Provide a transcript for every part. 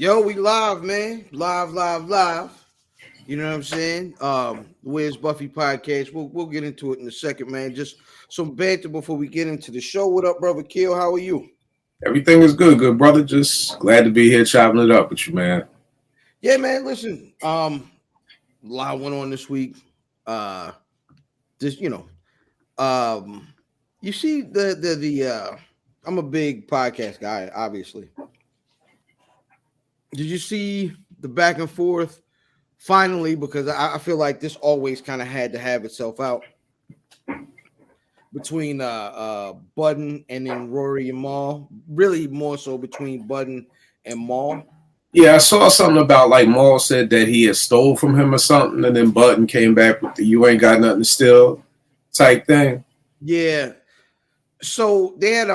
Yo, we live, man. Live. You know what I'm saying? Where's Buffy podcast? We'll get into it in a second, man. Just some banter before we get into the show. What up, brother Kill? How are you? Everything is good, brother. Just glad to be here chopping it up with you, man. Yeah, man. Listen, a lot went on this week. Uh, just um, you see the I'm a big podcast guy, obviously. Did you see the back and forth? Finally, because I feel like this always kind of had to have itself out between Budden and then Rory and Maul. Really more so between Budden and Maul. Yeah, I saw something about like Maul said that he had stole from him or something, and then Button came back with the "you ain't got nothing to steal" type thing. Yeah. So they had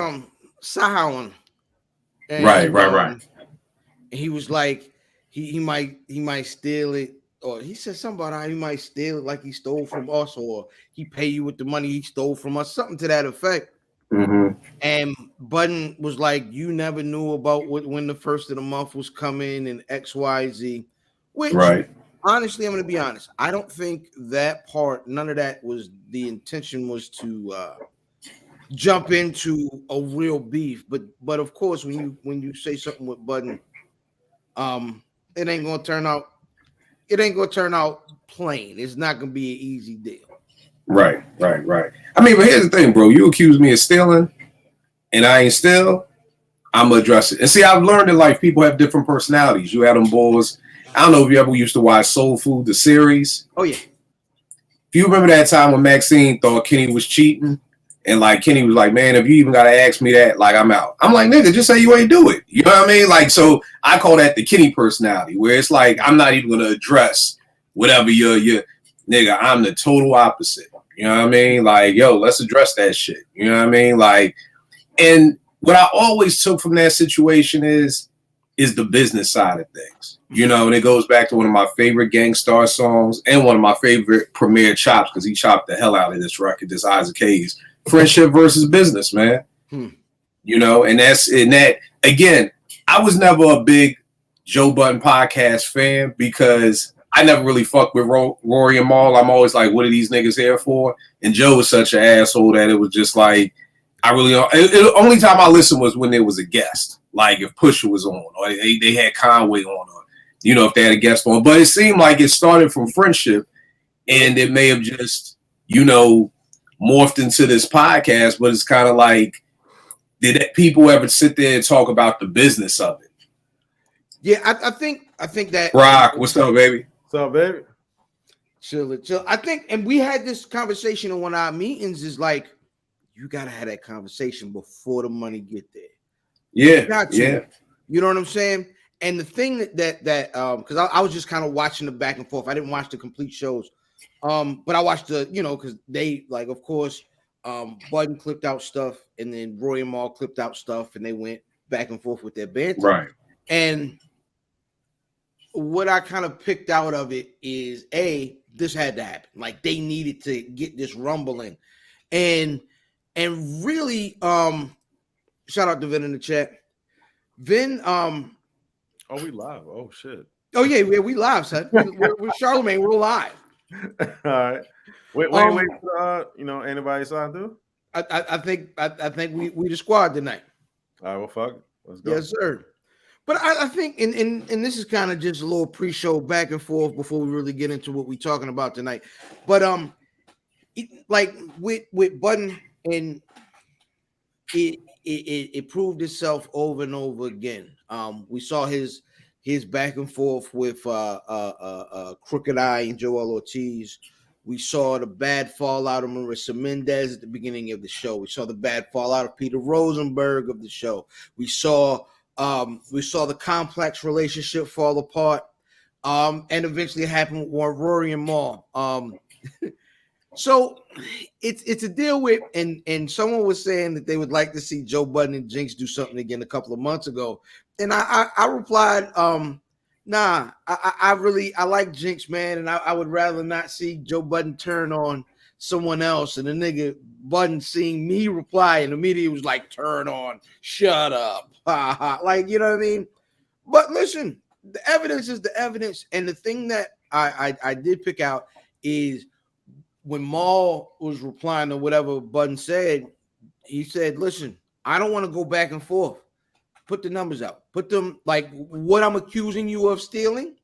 Sahawan, Right, and right, right. he was like he might steal it, or he said something about how he might steal it like he stole from us, or he pay you with the money he stole from us, something to that effect. Mm-hmm. And Budden was like, "You never knew about when the first of the month was coming and XYZ," which Right, honestly, I'm going to be honest. I don't think that part, none of that was the intention was to jump into a real beef. But of course, when you say something with Budden, it ain't gonna turn out. It ain't gonna turn out plain. It's not gonna be an easy deal. right. I mean, but here's the thing, bro. You accuse me of stealing, and I ain't steal. I'm gonna address it. And see, I've learned in life people have different personalities. You had them boys. I don't know if you ever used to watch Soul Food, the series. Oh yeah. If you remember that time when Maxine thought Kenny was cheating, and like Kenny was like, "Man, if you even gotta ask me that, like I'm out." I'm like, "Nigga, just say you ain't do it." You know what I mean? Like, so I call that the Kenny personality, where it's like I'm not even gonna address whatever your nigga. I'm the total opposite. You know what I mean? Like, yo, let's address that shit. You know what I mean? Like, and what I always took from that situation is the business side of things. You know, and it goes back to one of my favorite Gangstar songs and one of my favorite Premier chops, because he chopped the hell out of this record, this Isaac Hayes. Friendship versus business, man. You know, and that again, I was never a big Joe Budden podcast fan because I never really fucked with Rory and Maul. I'm always like, what are these niggas here for? And Joe was such an asshole that it was just like, I really don't. The only time I listened was when there was a guest, like if Pusha was on, or they had Conway on, or you know, if they had a guest on. But it seemed like it started from friendship, and it may have just, you know, morphed into this podcast. But it's kind of like, did people ever sit there and talk about the business of it? Yeah, I think that Rock, what's up, baby? What's up, baby? Chill. I think, and we had this conversation in one of our meetings. Is like, you gotta have that conversation before the money get there. Yeah. You know what I'm saying? And the thing that because I was just kind of watching the back and forth. I didn't watch the complete shows, but I watched the, you know, because they, like, of course, Budden clipped out stuff, and then Roy and Maul clipped out stuff, and they went back and forth with their banter. Right. And what I kind of picked out of it is, this had to happen. Like, they needed to get this rumbling, and really, shout out to Vin in the chat. Vin, oh, we live. Oh shit. Oh yeah, we live, son. We're Charlemagne. We're live. All right. Wait. You know, anybody sign through? I think we the squad tonight. All right. Well, fuck it. Let's go. Yes, sir. But I think, and this is kind of just a little pre-show back and forth before we really get into what we're talking about tonight. But like with Budden, and it proved itself over and over again. We saw his back and forth with Crooked Eye and Joel Ortiz. We saw the bad fallout of Marissa Mendez at the beginning of the show. We saw the bad fallout of Peter Rosenberg of the show. We saw the complex relationship fall apart. And eventually it happened with Rory and Maul. So it's a deal with, and someone was saying that they would like to see Joe Budden and Jinx do something again a couple of months ago. And I replied, nah, I like Jinx, man, and I would rather not see Joe Budden turn on someone else. And the nigga Budden seeing me reply and immediately was like, turn on, shut up. Like, you know what I mean? But listen, the evidence is the evidence, and the thing that I did pick out is when Maul was replying to whatever Button said, he said, "Listen, I don't want to go back and forth. Put the numbers out. Put them like what I'm accusing you of stealing.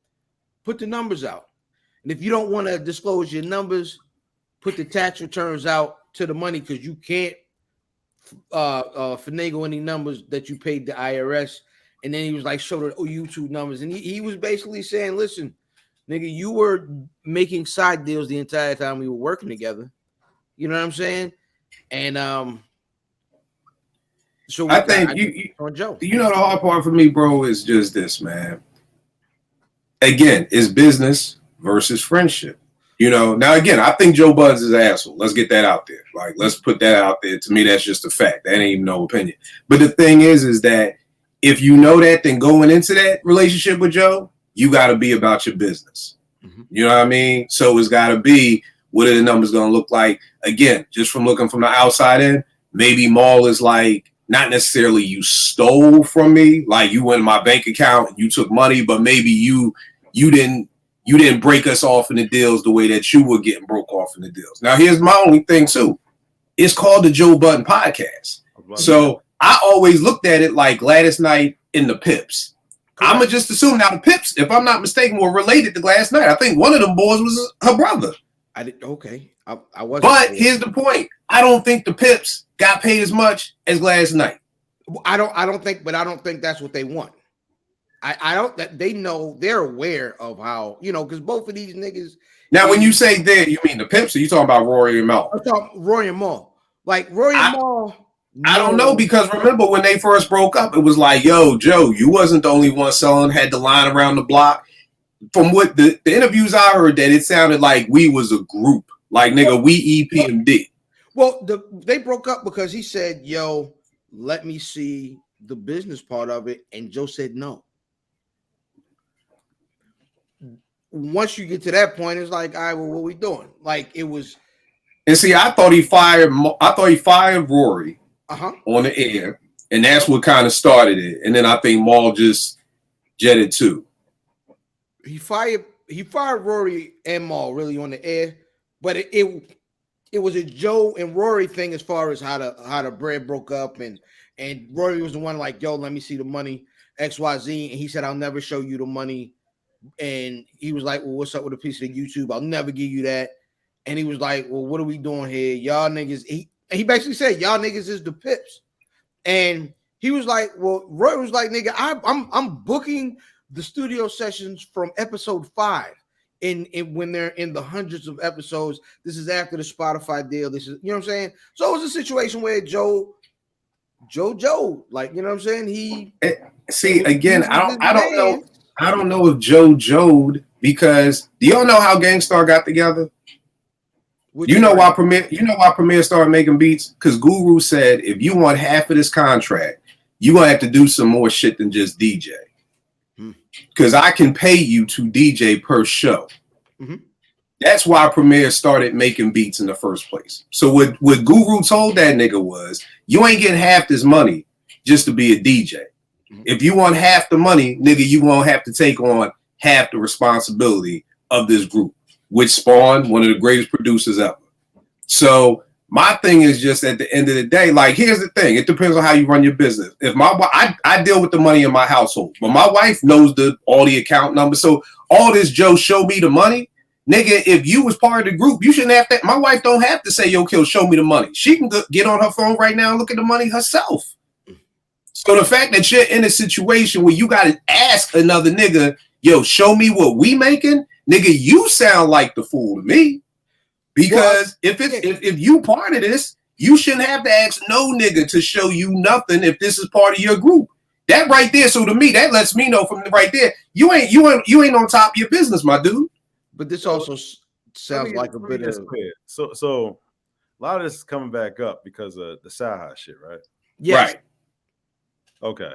Put the numbers out. And if you don't want to disclose your numbers, put the tax returns out to the money because you can't finagle any numbers that you paid the IRS." And then he was like, show the YouTube numbers. And he was basically saying, listen, nigga, you were making side deals the entire time we were working together. You know what I'm saying? And so I think you on Joe. You know, the hard part for me, bro, is just this, man. Again, it's business versus friendship. You know, now again, I think Joe Budden's is an asshole. Let's get that out there. Like, let's put that out there. To me, that's just a fact. That ain't even no opinion. But the thing is that if you know that, then going into that relationship with Joe, you got to be about your business. Mm-hmm. You know what I mean? So it's got to be, what are the numbers going to look like? Again, just from looking from the outside in, maybe Maul is like, not necessarily you stole from me, like you went in my bank account and you took money, but maybe you didn't break us off in the deals the way that you were getting broke off in the deals. Now, here's my only thing too. It's called the Joe Budden Podcast. So I always looked at it like Gladys Knight and the Pips. I'm going to just assume now the Pips, if I'm not mistaken, were related to Gladys Knight. I think one of them boys was her brother. Okay. I wasn't. But here's the point. I don't think the Pips got paid as much as Gladys Knight. I don't think that's what they want. I don't that they know, they're aware of how, you know, because both of these niggas. Now, when you say they, you mean the Pips, or you talking about Rory and Maul? I'm talking Rory and Maul. Like Rory and Maul. I don't know, because remember when they first broke up, it was like, yo, Joe, you wasn't the only one selling, had the line around the block. From what the interviews I heard, that it sounded like we was a group. Like, nigga, we EPMD. Well, they broke up because he said, yo, let me see the business part of it. And Joe said no. Once you get to that point, it's like, all right, well, what we doing? Like, it was. And see, I thought he fired Rory on the air, and that's what kind of started it. And then I think Maul just jetted too. He fired Rory and Maul really on the air, but it was a Joe and Rory thing as far as how the bread broke up, and Rory was the one like, yo, let me see the money, XYZ, and he said, I'll never show you the money. And he was like, well, what's up with a piece of YouTube? I'll never give you that. And he was like, well, what are we doing here? Y'all niggas. He basically said, y'all niggas is the Pips. And he was like, well, Roy was like, nigga, I'm booking the studio sessions from episode 5. In when they're in the hundreds of episodes. This is after the Spotify deal. This is, you know what I'm saying? So it was a situation where Joe, like, you know what I'm saying? I don't know if Joe Joed, because do y'all know how Gangstar got together? You know why Premier started making beats? Because Guru said, if you want half of this contract, you're gonna have to do some more shit than just DJ. Because I can pay you to DJ per show. Mm-hmm. That's why Premier started making beats in the first place. So what Guru told that nigga was, you ain't getting half this money just to be a DJ. Mm-hmm. If you want half the money, nigga, you won't have to take on half the responsibility of this group, which spawned one of the greatest producers ever. So my thing is just, at the end of the day, like, here's the thing. It depends on how you run your business. If I deal with the money in my household, but my wife knows all the account numbers. So all this Joe show me the money, nigga, if you was part of the group, you shouldn't have to. My wife don't have to say, yo, Kill, show me the money. She can get on her phone right now and look at the money herself. So the fact that you're in a situation where you got to ask another nigga, yo, show me what we making, nigga, you sound like the fool to me. Because if you part of this, you shouldn't have to ask no nigga to show you nothing if this is part of your group. That right there, so to me, that lets me know from right there, you ain't on top of your business, my dude. But this also sounds like a bit of so a lot of this is coming back up because of the Saha shit, right? Yes. Right. Okay.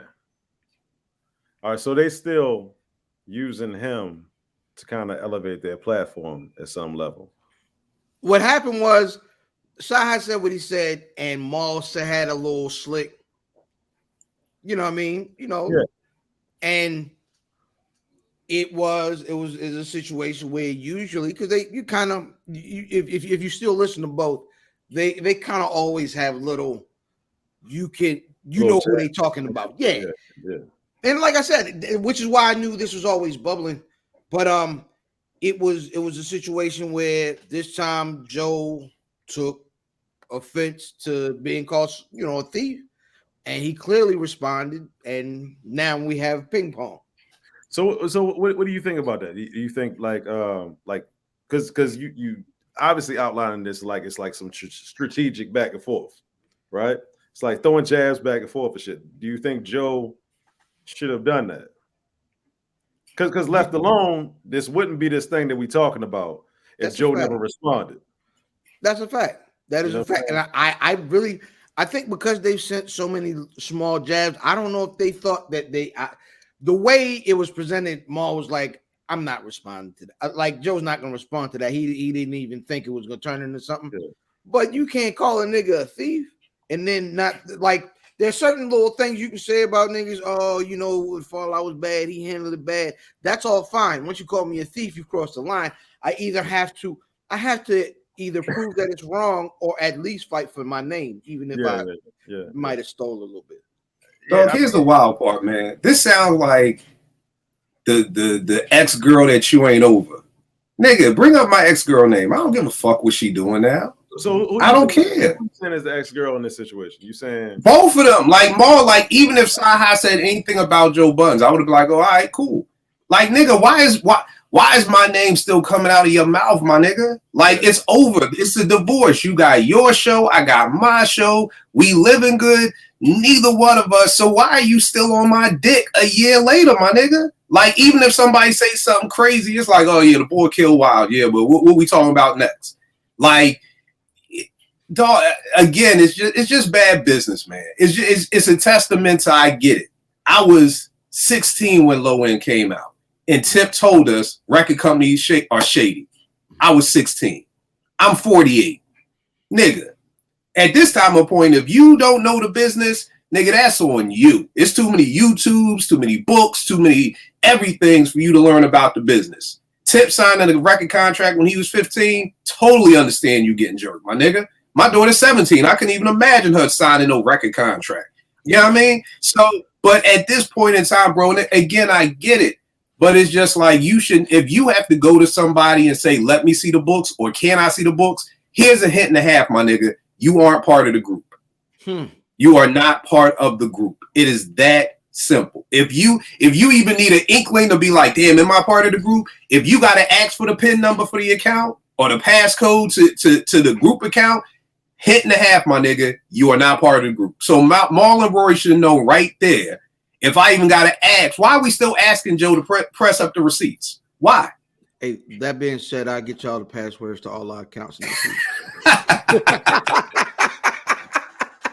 All right, so they still using him to kind of elevate their platform at some level. What happened was, Saha said what he said, and Maul had a little slick. You know what I mean? You know, yeah. And It was a situation where usually, because you kind of, if you still listen to both, they kind of always have little, know who they talking about. Yeah. And like I said, which is why I knew this was always bubbling. But it was a situation where this time Joe took offense to being called, a thief, and he clearly responded, and now we have ping pong. So what do you think about that? Do you think because you obviously outlining this like it's like some strategic back and forth, right? It's like throwing jabs back and forth and shit. Do you think Joe should have done that? Because left alone, this wouldn't be this thing that we're talking about if Joe never responded. That's a fact. That is a fact. And I think because they've sent so many small jabs, I don't know if they thought that the way it was presented, Maul was like, I'm not responding to that. Like, Joe's not going to respond to that. He didn't even think it was going to turn into something. Yeah. But you can't call a nigga a thief and then not, like, there's certain little things you can say about niggas. Oh, Fallout was bad. He handled it bad. That's all fine. Once you call me a thief, you cross the line. I have to either prove that it's wrong or at least fight for my name, even if I might have stole a little bit. Dog, here's the wild part, man. This sounds like the ex-girl that you ain't over. Nigga, bring up my ex-girl name. I don't give a fuck what she doing now. So I don't care. Who's saying is the ex-girl in this situation? You saying both of them? Like more, like even if Saha said anything about Joe Buns, I would have been like, oh, all right, cool. Like, nigga, why is my name still coming out of your mouth, my nigga? Like, it's over. It's a divorce. You got your show. I got my show. We living good. Neither one of us. So why are you still on my dick a year later, my nigga? Like, even if somebody say something crazy, it's like, oh, yeah, the boy killed Wild. Yeah, but what we talking about next? Like, dog, again, it's just bad business, man. It's a testament to I get it. I was 16 when Low End came out. And Tip told us record companies are shady. I was 16. I'm 48. Nigga, at this time of point, if you don't know the business, nigga, that's on you. It's too many YouTubes, too many books, too many everythings for you to learn about the business. Tip signing a record contract when he was 15, totally understand you getting jerked, my nigga. My daughter's 17. I couldn't even imagine her signing no record contract. You know what I mean? So, but at this point in time, bro, and again, I get it. But it's just like you shouldn't, if you have to go to somebody and say, let me see the books, or can I see the books? Here's a hint and a half, my nigga. You aren't part of the group. You are not part of the group. It is that simple. If you even need an inkling to be like, damn, am I part of the group? If you got to ask for the PIN number for the account or the passcode to the group account, hint and a half, my nigga, you are not part of the group. So Marlon and Rory should know right there. If I even got to ask, why are we still asking Joe to press up the receipts? Why? Hey, that being said, I'll get y'all the passwords to all our accounts.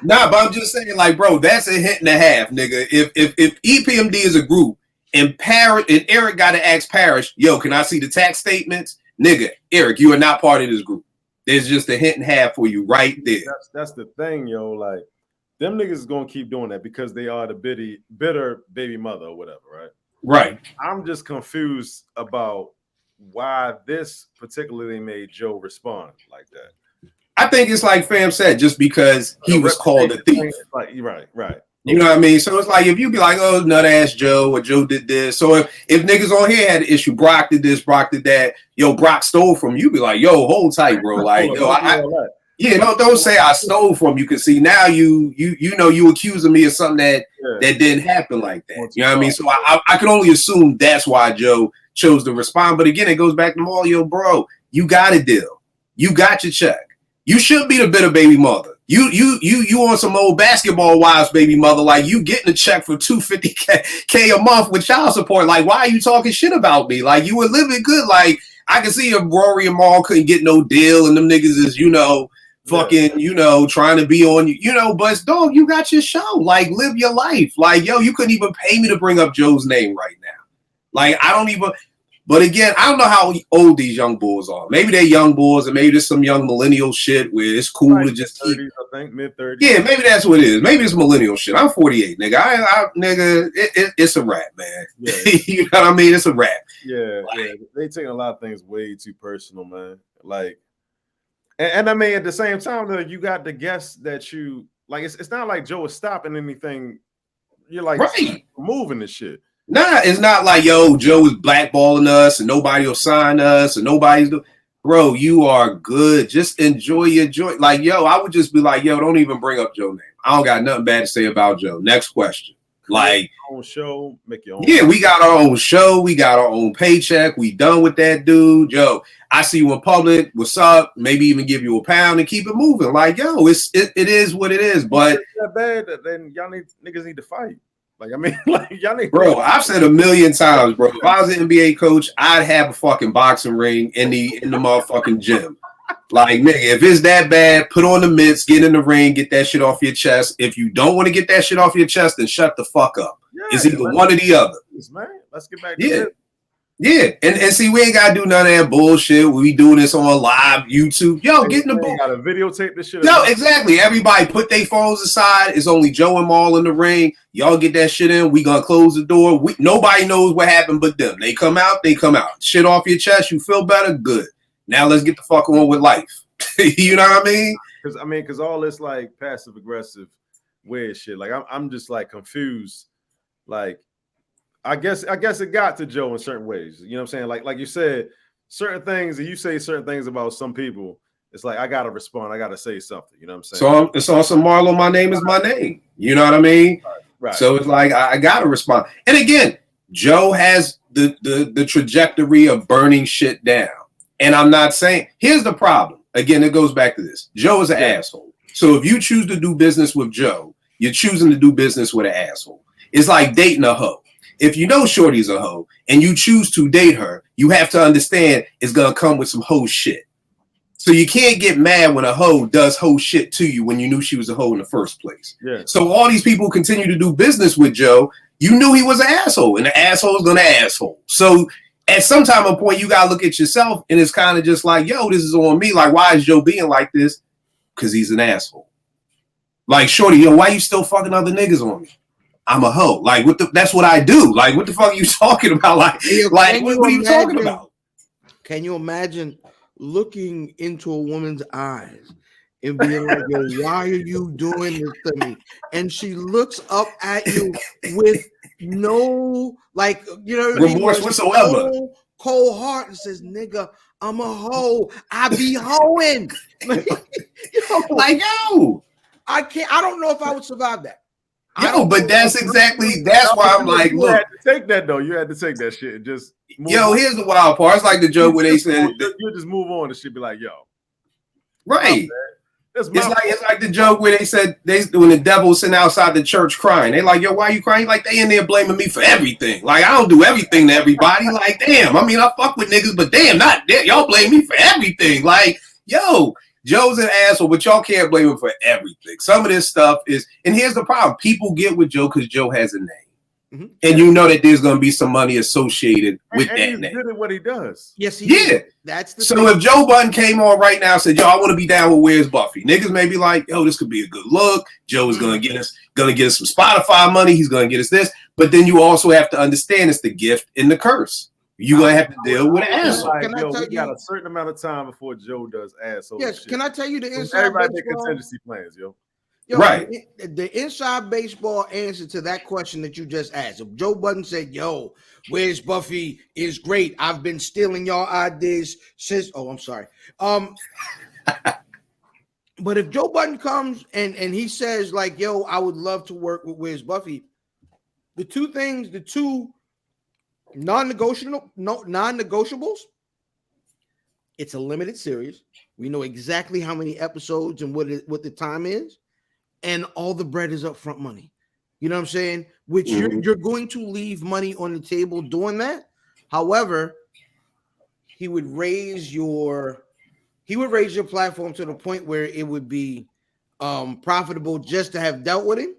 Nah, but I'm just saying, like, bro, that's a hint and a half, nigga. If EPMD is a group and Eric got to ask Parrish, yo, can I see the tax statements? Nigga, Eric, you are not part of this group. There's just a hint and a half for you right there. That's the thing, yo. Like, them niggas is gonna keep doing that because they are the bitter baby mother or whatever, right? Right. I'm just confused about why this particularly made Joe respond like that. I think it's like Fam said, just because he was called a thief. Like, right. You know what I mean? So it's like if you be like, oh, nut ass Joe, or Joe did this. So if niggas on here had an issue, Brock did this, Brock did that, yo, Brock stole from you, be like, yo, hold tight, bro. Like, yo, don't say I stole from you, because see now you know you accusing me of something that didn't happen like that. You know what I mean? So I can only assume that's why Joe chose to respond. But again, it goes back to Maul, yo, bro, you got a deal. You got your check. You should be the bitter baby mother. You on some old basketball wives baby mother, like you getting a check for $250K a month with child support. Like, why are you talking shit about me? Like, you were living good. Like, I can see if Rory and Maul couldn't get no deal and them niggas is, fucking, trying to be on you, but dog, you got your show. Like, live your life. Like, yo, you couldn't even pay me to bring up Joe's name right now. Like, I don't even, But again, I don't know how old these young bulls are. Maybe they're young bulls, and maybe there's some young millennial shit where it's cool like to just keep. 30s, I think mid-30s. Yeah, maybe that's what it is. Maybe it's millennial shit. I'm 48, nigga. Nigga, it's a rap, man. Yeah. You know what I mean? It's a rap. Yeah, yeah. They taking a lot of things way too personal, man. Like, and I mean, at the same time, though, you got the guests that you like. It's not like Joe is stopping anything. You're like moving the shit. Nah, it's not like, yo, Joe is blackballing us and nobody will sign us and nobody's doing. Bro, you are good. Just enjoy your joy. Like, yo, I would just be like, yo, don't even bring up Joe's name. I don't got nothing bad to say about Joe. Next question. Like, own show, make your own. Yeah, we got our own show. We got our own paycheck. We done with that dude. Yo, I see you in public. What's up? Maybe even give you a pound and keep it moving. Like, yo, it is what it is. But if it's that bad, then y'all niggas need to fight. Like, I mean, like y'all need. Bro, I've said a million times, bro. If I was an NBA coach, I'd have a fucking boxing ring in the motherfucking gym. Like, nigga, if it's that bad, put on the mitts, get in the ring, get that shit off your chest. If you don't want to get that shit off your chest, then shut the fuck up. Yeah, it's either one or the other. Man, let's get back to this. Yeah, and see, we ain't gotta do none of that bullshit. We doing this on live YouTube. Yo, get in the ball. Gotta videotape this shit. No, exactly. Everybody put their phones aside. It's only Joe and Maul in the ring. Y'all get that shit in. We gonna close the door. Nobody knows what happened but them. They come out. Shit off your chest. You feel better. Good. Now let's get the fuck on with life. You know what I mean? Because all this like passive aggressive weird shit. Like I'm just like confused. Like. I guess it got to Joe in certain ways. You know what I'm saying? Like you said, certain things, and you say certain things about some people, it's like I gotta respond, I gotta say something. You know what I'm saying? So it's also Marlo, my name is my name. You know what I mean? Right. So it's like I gotta respond. And again, Joe has the trajectory of burning shit down. And I'm not saying here's the problem. Again, it goes back to this. Joe is an asshole. So if you choose to do business with Joe, you're choosing to do business with an asshole. It's like dating a hoe. If you know Shorty's a hoe and you choose to date her, you have to understand it's going to come with some hoe shit. So you can't get mad when a hoe does hoe shit to you when you knew she was a hoe in the first place. Yeah. So all these people continue to do business with Joe. You knew he was an asshole, and the asshole is going to asshole. So at some time or point, you got to look at yourself, and it's kind of just like, yo, this is on me. Like, why is Joe being like this? Because he's an asshole. Like, Shorty, yo, why you still fucking other niggas on me? I'm a hoe. Like, that's what I do. Like, what the fuck are you talking about? Like what are you talking about? Can you imagine looking into a woman's eyes and being like, yo, why are you doing this to me? And she looks up at you with no, like, you know, remorse whatsoever. Cold heart and says, nigga, I'm a hoe. I be hoeing. Like, yo. I don't know if I would survive that. Yo, but that's why I'm like, look. You had to take that, though. You had to take that shit and just move on. Here's the wild part. It's like the joke where they said. You just move on and shit be like, yo. Right. It's like the joke where they said when the devil was sitting outside the church crying. They like, yo, why are you crying? Like, they in there blaming me for everything. Like, I don't do everything to everybody. Like, damn. I mean, I fuck with niggas, but damn, y'all blame me for everything. Like, yo. Joe's an asshole, but y'all can't blame him for everything. Some of this stuff is, and here's the problem. People get with Joe because Joe has a name. Mm-hmm. And you know that there's going to be some money associated with that he's name. good at what he does. Yes, he is. That's the thing. If Joe Budden came on right now and said, yo, I want to be down with Where's Buffy? Niggas may be like, yo, this could be a good look. Joe is going to get us some Spotify money. He's going to get us this. But then you also have to understand it's the gift and the curse. You're going to have to deal with an asshole. Like, we got a certain amount of time before Joe does asshole. Yes, shit. can I tell you the inside everybody baseball? Contingency plans, yo. Right. The inside baseball answer to that question that you just asked. If Joe Budden said, yo, Where's Buffy is great. I've been stealing y'all ideas since. Oh, I'm sorry. But if Joe Budden comes and he says, like, yo, I would love to work with Where's Buffy, the two non-negotiables, it's a limited series. We know exactly how many episodes and what the time is, and all the bread is upfront money. You know what I'm saying? Which you're going to leave money on the table doing that. However, he would raise your platform to the point where it would be profitable just to have dealt with him.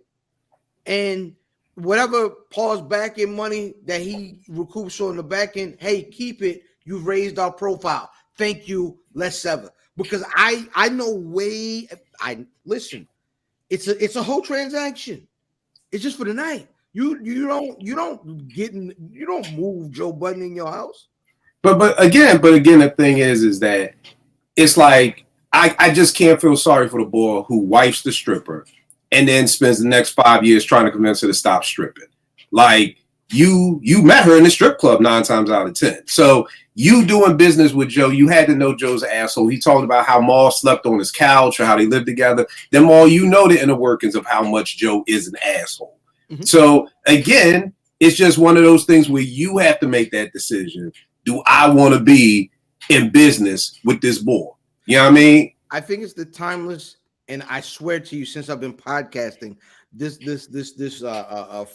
And whatever Paul's back end money that he recoups on the back end, hey, keep it. You've raised our profile. Thank you. Let's sever. Because I know listen. It's a whole transaction. It's just for the night. You don't move Joe Budden in your house. But again, the thing is that it's like I just can't feel sorry for the boy who wipes the stripper and then spends the next 5 years trying to convince her to stop stripping. Like you met her in the strip club 9 times out of 10. So you doing business with Joe, you had to know Joe's asshole. He talked about how Maul slept on his couch or how they lived together. Then Maul, you know the inner workings of how much Joe is an asshole. Mm-hmm. So again, it's just one of those things where you have to make that decision. Do I want to be in business with this boy? You know what I mean? I think it's the timeless, and I swear to you, since I've been podcasting, this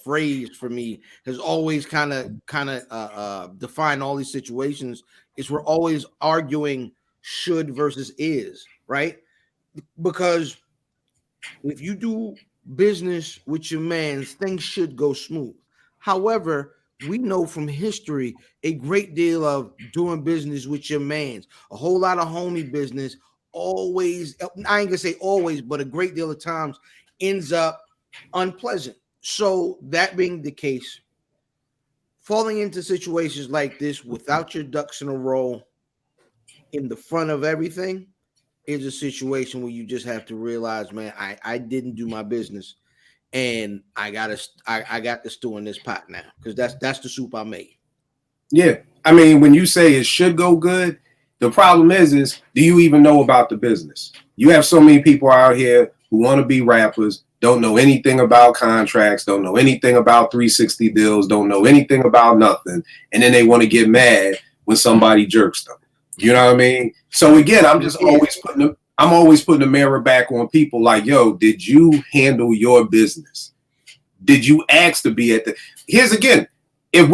phrase for me has always kind of defined all these situations. Is we're always arguing should versus is, right? Because if you do business with your mans, things should go smooth. However, we know from history a great deal of doing business with your mans, a whole lot of homie business always, I ain't gonna say always, but a great deal of times ends up unpleasant. So that being the case, falling into situations like this without your ducks in a row in the front of everything is a situation where you just have to realize, man, I didn't do my business. And I got the stew in this pot now because that's the soup I made. Yeah, I mean, when you say it should go good, the problem is do you even know about the business? You have so many people out here who want to be rappers, don't know anything about contracts, don't know anything about 360 deals, don't know anything about nothing, and then they want to get mad when somebody jerks them. You know what I mean? So again, I'm always putting the mirror back on people like, yo, did you handle your business? Did you ask to be at the... Here's again, if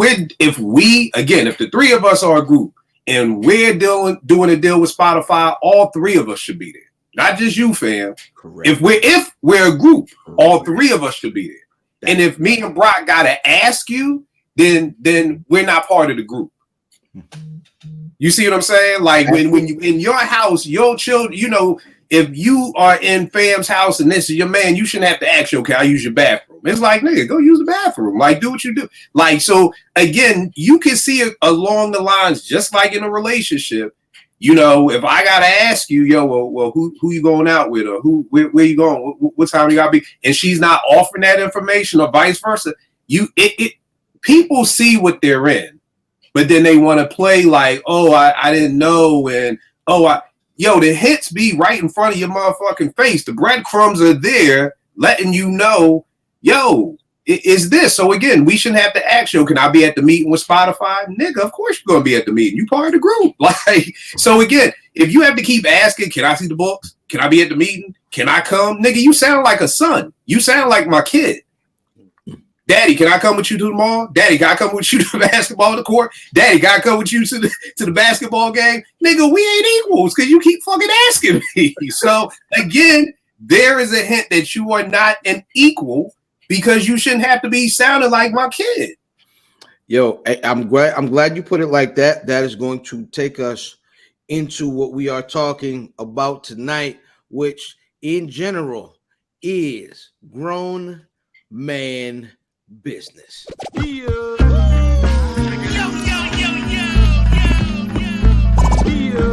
the three of us are a group and we're doing a deal with Spotify, all three of us should be there. Not just you, fam. Correct. If we're a group, all three of us should be there. And if me and Brock gotta ask you, then we're not part of the group. You see what I'm saying? Like when you in your house, your children, you know, if you are in fam's house and this is your man, you shouldn't have to ask you, okay, I'll use your bathroom. It's like, nigga, go use the bathroom. Like, do what you do. Like, so again, you can see it along the lines, just like in a relationship. You know, if I gotta ask you, yo, well, who you going out with, or where you going, what time you gotta be, and she's not offering that information, or vice versa, people see what they're in. But then they want to play like, oh, I didn't know. And, the hits be right in front of your motherfucking face. The breadcrumbs are there letting you know, yo, is this. So, again, we shouldn't have to ask you, can I be at the meeting with Spotify? Nigga, of course you're going to be at the meeting. You part of the group. Like, so, again, if you have to keep asking, can I see the books? Can I be at the meeting? Can I come? Nigga, you sound like a son. You sound like my kid. Daddy, can I come with you to the mall? Daddy, can I come with you to the basketball court? Daddy, can I come with you to the basketball game? Nigga, we ain't equals because you keep fucking asking me. So again, there is a hint that you are not an equal because you shouldn't have to be sounding like my kid. Yo, I'm glad you put it like that. That is going to take us into what we are talking about tonight, which in general is grown man business.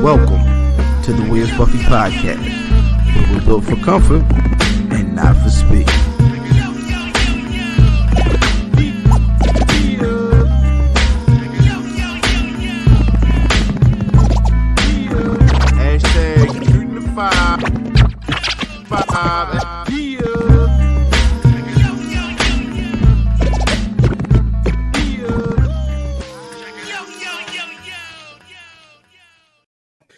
Welcome to the Where's Buffy podcast, where we're built for comfort and not for speed. Hashtag shooting the five.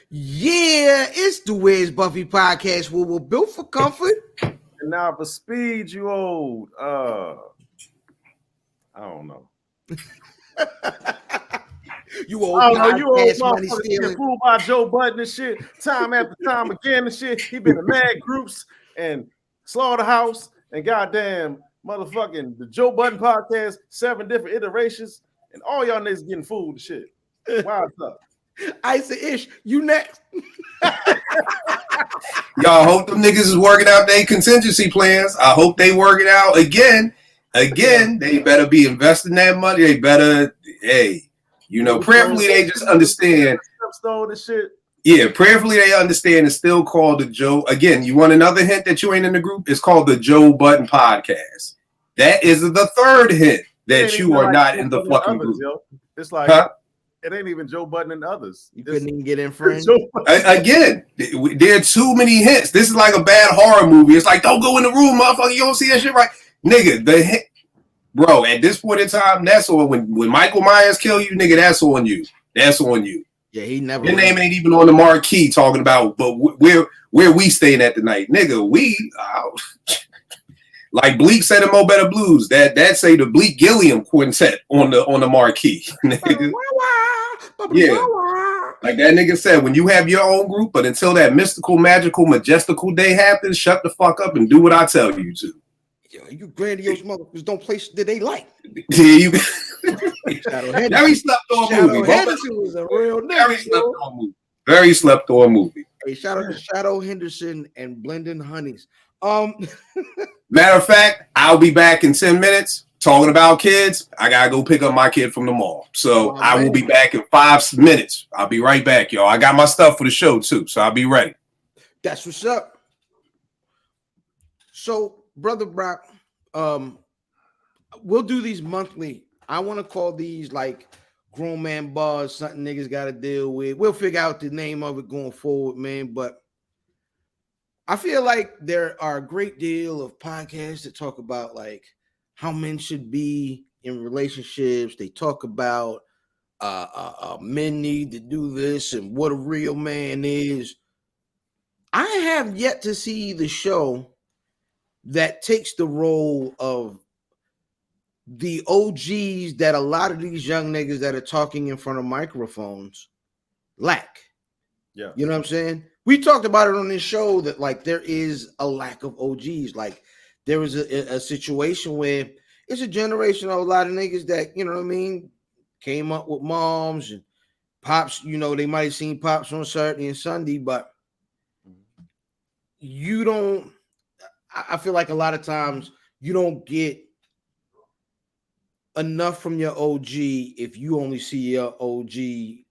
Yeah, it's the Where's Buffy podcast where we're built for comfort and now for speed, you old. I don't know. You old. I don't know. You old motherfucker get fooled by Joe Budden and shit, time after time again and shit. He been in mad groups and Slaughterhouse and goddamn motherfucking the Joe Budden podcast, 7 different iterations, and all y'all niggas getting fooled and shit. Wow, up. I say, Ish, you next. Y'all hope them niggas is working out their contingency plans. I hope they work it out again. They better be investing that money. They better, prayerfully they just understand. Stole this shit. Yeah, prayerfully they understand it's still called the Joe. Again, you want another hint that you ain't in the group? It's called the Joe Budden podcast. That is the third hint that you are not in the fucking group. Yo. It's like it ain't even Joe Budden and others. You couldn't even get in friends. Again, there are too many hints. This is like a bad horror movie. It's like, don't go in the room, motherfucker. You don't see that shit right. Nigga, bro, at this point in time, that's on when Michael Myers kill you, nigga, that's on you. That's on you. Yeah, he never. Your name ain't even on the marquee talking about, but where we staying at tonight, nigga. Like Bleak said in Mo Better Blues, that say the Bleak Gilliam quintet on the marquee. Nigga. Yeah, like that nigga said, when you have your own group, but until that mystical, magical, majestical day happens, shut the fuck up and do what I tell you to. Yo, you grandiose motherfuckers don't play shit that they like. Yeah, you. Very slept on movie. Henderson was a real nigga. Very slept on movie. Hey, shout out to Shadow Henderson and Blendon Honeys. Matter of fact, I'll be back in 10 minutes talking about kids. I gotta go pick up my kid from the mall. So I will be back in 5 minutes. I'll be right back, y'all. I got my stuff for the show too, so I'll be ready. That's what's up. So, Brother Brock, we'll do these monthly. I want to call these like grown man bars, something niggas got to deal with. We'll figure out the name of it going forward, man. But I feel like there are a great deal of podcasts that talk about like how men should be in relationships. They talk about men need to do this and what a real man is. I have yet to see the show that takes the role of the OGs that a lot of these young niggas that are talking in front of microphones lack. Yeah. You know what I'm saying? We talked about it on this show that like there is a lack of OGs. Like there was a situation where it's a generation of a lot of niggas that, you know what I mean, came up with moms and pops, you know, they might have seen pops on Saturday and Sunday, but you don't, I feel like a lot of times you don't get enough from your OG if you only see your OG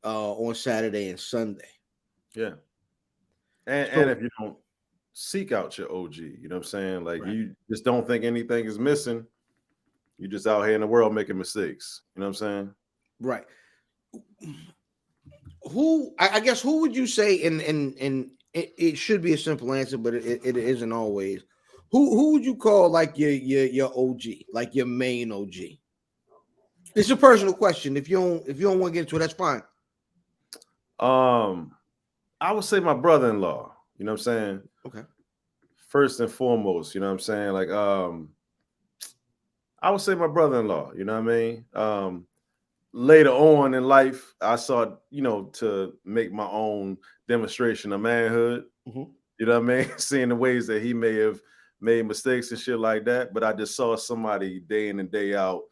on Saturday and Sunday. Yeah. And if you don't seek out your OG, you know what I'm saying? Like you just don't think anything is missing. You just out here in the world making mistakes. You know what I'm saying? Right. I guess who would you say, and it should be a simple answer, but it isn't always. Who would you call like your OG, like your main OG? It's a personal question. If you don't want to get into it, that's fine. I would say my brother-in-law, you know what I'm saying? Okay. First and foremost, you know what I'm saying? Like, I would say my brother-in-law, you know what I mean? Later on in life, I saw, you know, to make my own demonstration of manhood, you know what I mean? Seeing the ways that he may have made mistakes and shit like that. But I just saw somebody day in and day out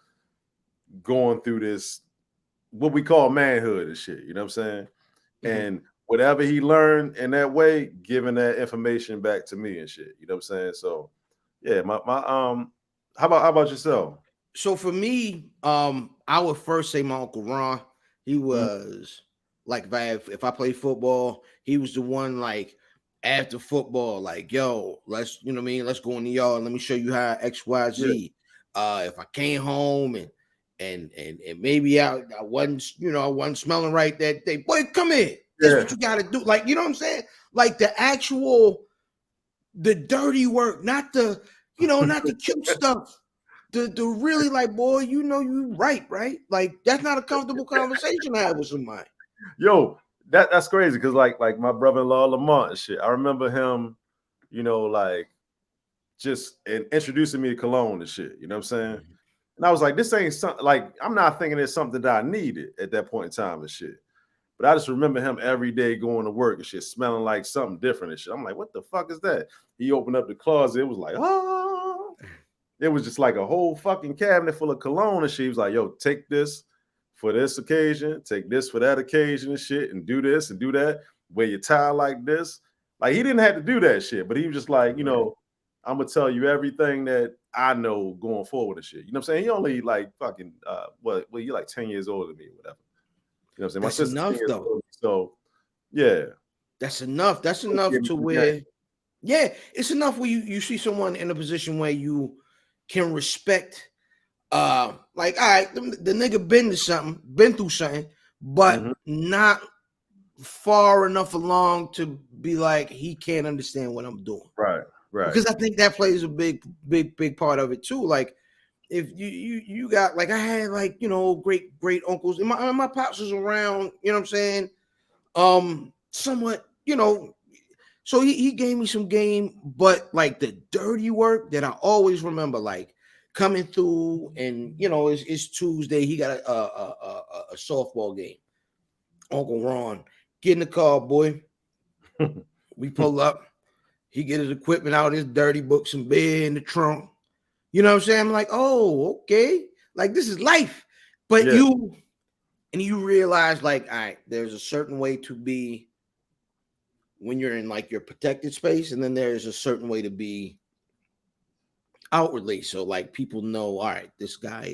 going through this, what we call manhood and shit, you know what I'm saying? And whatever he learned in that way, giving that information back to me and shit, you know what I'm saying? So yeah, my how about yourself? So for me, I would first say my Uncle Ron. He was like, if I played football, he was the one like after football, like, yo, let's, you know what I mean? Let's go in the yard. Let me show you how X, Y, Z. If I came home and maybe I wasn't, you know, I wasn't smelling right that day, boy, come in. That's what you got to do. Like, you know what I'm saying? Like the dirty work, not the, you know, not the cute stuff. The really like, boy, you know, you right? Like that's not a comfortable conversation to have with somebody. Yo, that's crazy because like my brother-in-law Lamont and shit. I remember him, you know, like just introducing me to cologne and shit. You know what I'm saying? And I was like, this ain't something like I'm not thinking it's something that I needed at that point in time and shit. But I just remember him every day going to work and shit, smelling like something different and shit. I'm like, what the fuck is that? He opened up the closet. It was like, oh. it was just like a whole fucking cabinet full of cologne and shit. He was like, yo, take this for this occasion, take this for that occasion and shit, and do this and do that. Wear your tie like this. Like, he didn't have to do that shit, but he was just like, you know, I'm gonna tell you everything that I know going forward and shit. You know what I'm saying? He only like fucking well, you're like 10 years older than me or whatever. You know what I'm saying? My That's sister's enough 10 years though. older, so yeah. That's enough. That's enough to where, yeah, it's enough where you see someone in a position where you can respect. Like, all right, the nigga been through something, but not far enough along to be like he can't understand what I'm doing. Right. Because I think that plays a big part of it too. Like, if you got, like, I had, like, you know, great uncles, and my pops was around, you know what I'm saying? Somewhat, you know, so he gave me some game, but like the dirty work that I always remember, like coming through, and you know, it's Tuesday, he got a softball game. Uncle Ron, get in the car, boy. We pull up. He get his equipment out, his dirty books and beer in the trunk. You know what I'm saying? I'm like, oh, okay. Like, this is life. But you realize, like, all right, there's a certain way to be when you're in like your protected space, and then there's a certain way to be outwardly. So like people know, all right, this guy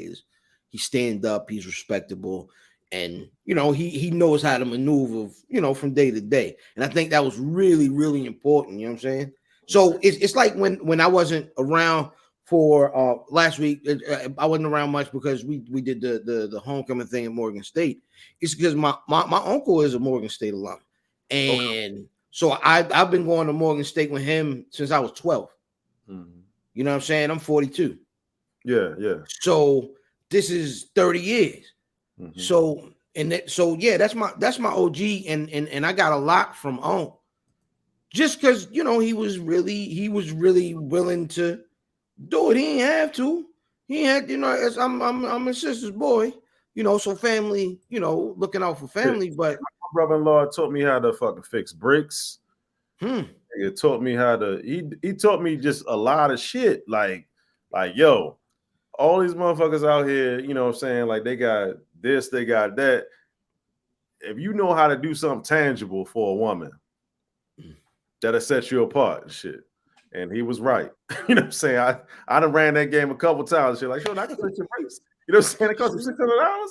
he's stand up, he's respectable, and you know, he knows how to maneuver, you know, from day to day. And I think that was really, really important. You know what I'm saying? So it's like when I wasn't around for last week, I wasn't around much because we did the homecoming thing at Morgan State. It's because my uncle is a Morgan State alum, and so I've been going to Morgan State with him since I was 12. You know what I'm saying? I'm 42. Yeah. So this is 30 years. So yeah, that's my OG, and I got a lot from Unc. Just because, you know, he was really willing to do it. He didn't have to. He had, you know, as I'm his sister's boy, you know, so family, you know, looking out for family. But my brother-in-law taught me how to fucking fix bricks. He taught me how to. He taught me just a lot of shit. Like yo, all these motherfuckers out here, you know what I'm saying? Like, they got this, they got that. If you know how to do something tangible for a woman, that'll set you apart and shit. And he was right. You know what I'm saying? I done ran that game a couple times. Shit, like, sure, I can fix your bricks. You know what I'm saying? It costs you $600.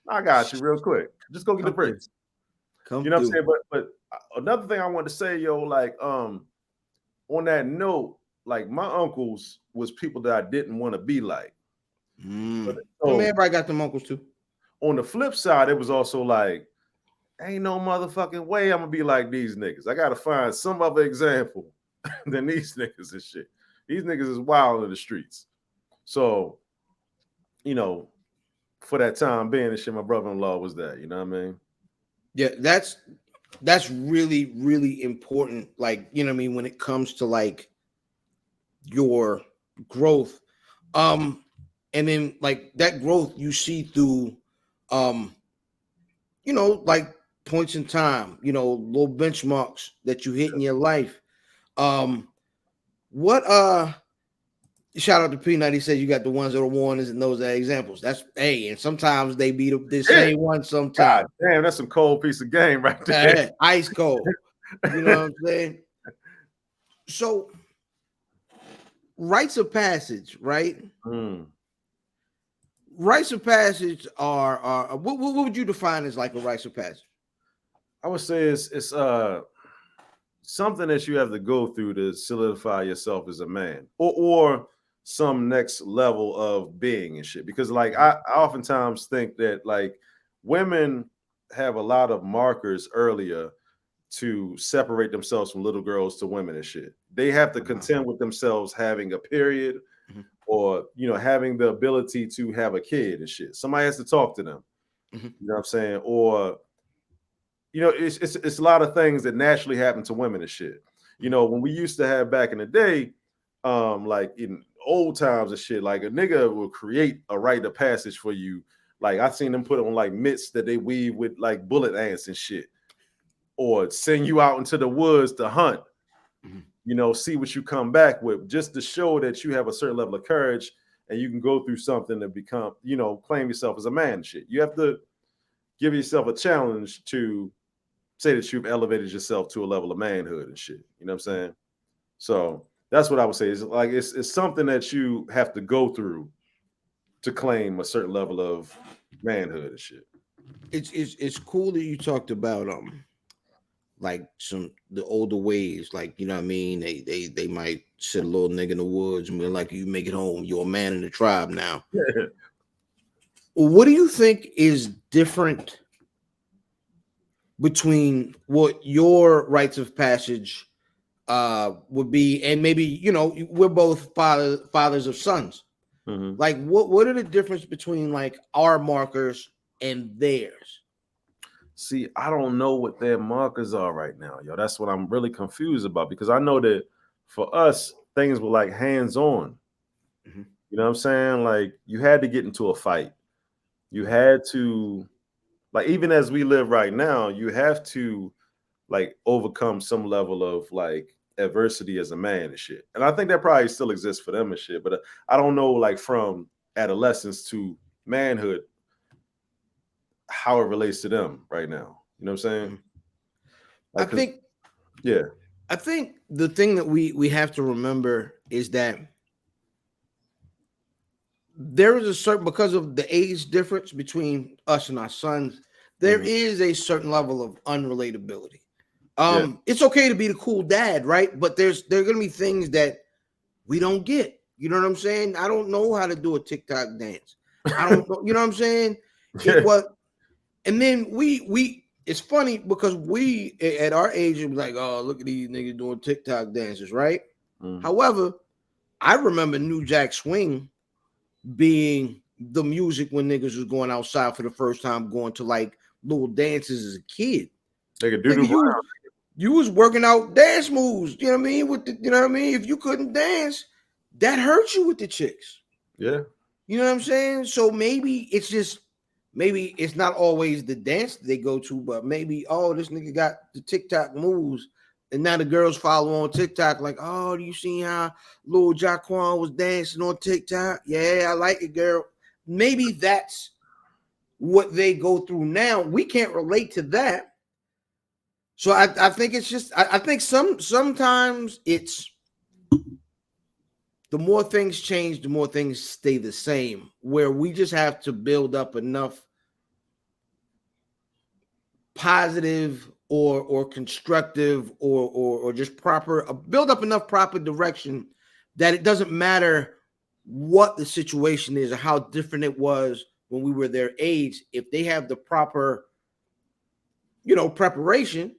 I got you real quick. Just go get the bricks. You know what I'm saying? But another thing I wanted to say, yo, like, on that note, like, my uncles was people that I didn't want to be like. So everybody got them uncles too. On the flip side, it was also like, ain't no motherfucking way I'm gonna be like these niggas. I gotta find some other example than these niggas and shit. These niggas is wild in the streets. So, you know, for that time being and shit, my brother-in-law was there. You know what I mean? Yeah, that's really, really important. Like, you know what I mean, when it comes to like your growth. And then like that growth you see through you know, like points in time, you know, little benchmarks that you hit in your life. What shout out to Peanut, he said you got the ones that are warnings and those are examples. That's and sometimes they be the same one sometimes. God damn, that's some cold piece of game right there. Ice cold. You know what I'm saying? So rites of passage, right? Rites of passage are what would you define as like a rites of passage? I would say it's something that you have to go through to solidify yourself as a man, or some next level of being and shit. Because like I oftentimes think that like women have a lot of markers earlier to separate themselves from little girls to women and shit. They have to contend with themselves having a period, or, you know, having the ability to have a kid and shit. Somebody has to talk to them. You know what I'm saying? Or, you know, it's a lot of things that naturally happen to women and shit. You know, when we used to have back in the day, like in old times and shit, like a nigga will create a rite of passage for you. Like I seen them put on like mitts that they weave with like bullet ants and shit, or send you out into the woods to hunt. see what you come back with, just to show that you have a certain level of courage and you can go through something to become, claim yourself as a man and shit. You have to give yourself a challenge to say that you've elevated yourself to a level of manhood and shit. You know what I'm saying? So that's what I would say. Is like it's something that you have to go through to claim a certain level of manhood and shit. It's cool that you talked about like the older ways, like you know what I mean. They might sit a little nigga in the woods and be like, "You make it home. You're a man in the tribe now." What do you think is different between what your rites of passage would be, and maybe we're both fathers of sons. Mm-hmm. Like, what are the difference between like our markers and theirs? See, I don't know what their markers are right now, yo. That's what I'm really confused about, because I know that for us, things were like hands-on. Mm-hmm. You know what I'm saying? Like, you had to get into a fight. You had to, like, even as we live right now, you have to like overcome some level of like adversity as a man and shit. And I think that probably still exists for them and shit. But I don't know, like from adolescence to manhood, how it relates to them right now. You know what I'm saying? Like, I think the thing that we have to remember is that there is a certain, because of the age difference between us and our sons, there is a certain level of unrelatability. It's okay to be the cool dad, right? But there are gonna be things that we don't get. You know what I'm saying? I don't know how to do a TikTok dance. I don't know, you know what I'm saying? And then we it's funny because we at our age it was like, oh, look at these niggas doing TikTok dances, right? However, I remember New Jack Swing being the music when niggas was going outside for the first time, going to like little dances as a kid. You was working out dance moves, you know what I mean? You know what I mean? If you couldn't dance, that hurt you with the chicks. Yeah. You know what I'm saying? So maybe it's not always the dance they go to, but maybe, oh, this nigga got the TikTok moves. And now the girls follow on TikTok, like, oh, do you see how Lil Jaquan was dancing on TikTok? Yeah, I like it, girl. Maybe that's what they go through now. We can't relate to that. So I think it's just, I think sometimes it's, the more things change, the more things stay the same, where we just have to build up enough positive or constructive or just build up enough proper direction that it doesn't matter what the situation is or how different it was when we were their age. If they have the proper, preparation,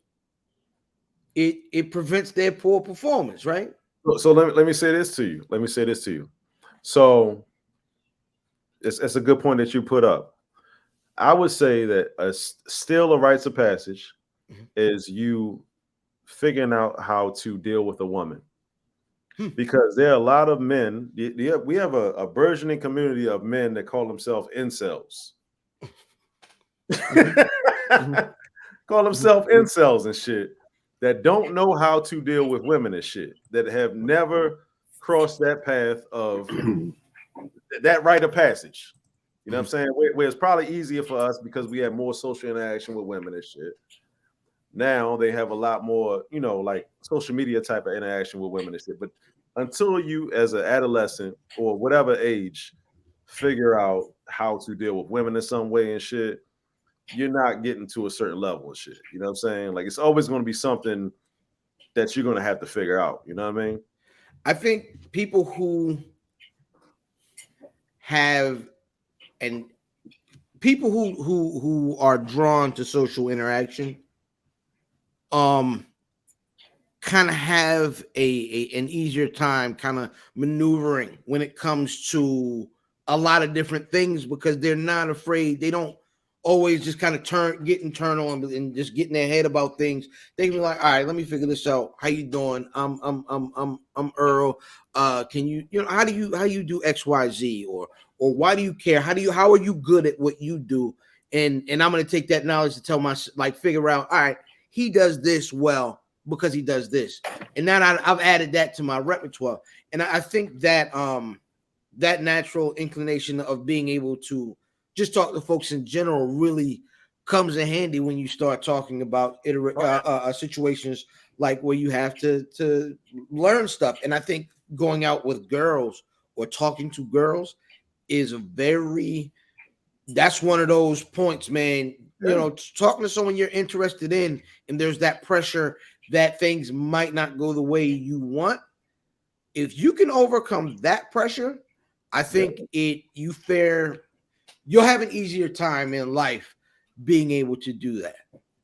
it prevents their poor performance, right? So let me say this to you. So it's a good point that you put up. I would say that still a rites of passage is you figuring out how to deal with a woman. Because there are a lot of men. We have a burgeoning community of men that call themselves incels. Call themselves incels and shit, that don't know how to deal with women and shit, that have never crossed that path of that rite of passage. You know what I'm saying? Where it's probably easier for us because we have more social interaction with women and shit. Now they have a lot more, like social media type of interaction with women and shit. But until you, as an adolescent or whatever age, figure out how to deal with women in some way and shit, you're not getting to a certain level of shit. You know what I'm saying? Like, it's always going to be something that you're going to have to figure out. You know what I mean? I think people who have, and people who are drawn to social interaction, kind of have an easier time kind of maneuvering when it comes to a lot of different things, because they're not afraid. They don't always just kind of get internal and just get in their head about things. They can be like, all right, let me figure this out. How you doing? I'm Earl. Can you how do you do XYZ, or why do you care? How are you good at what you do? And I'm gonna take that knowledge to tell figure out, all right, he does this well. because he does this. And now I've added that to my repertoire. And I think that that natural inclination of being able to just talk to folks in general really comes in handy when you start talking about situations like where you have to learn stuff. And I think going out with girls or talking to girls is that's one of those points, man. You know, talking to someone you're interested in, and there's that pressure that things might not go the way you want. If you can overcome that pressure, I think you'll have an easier time in life being able to do that.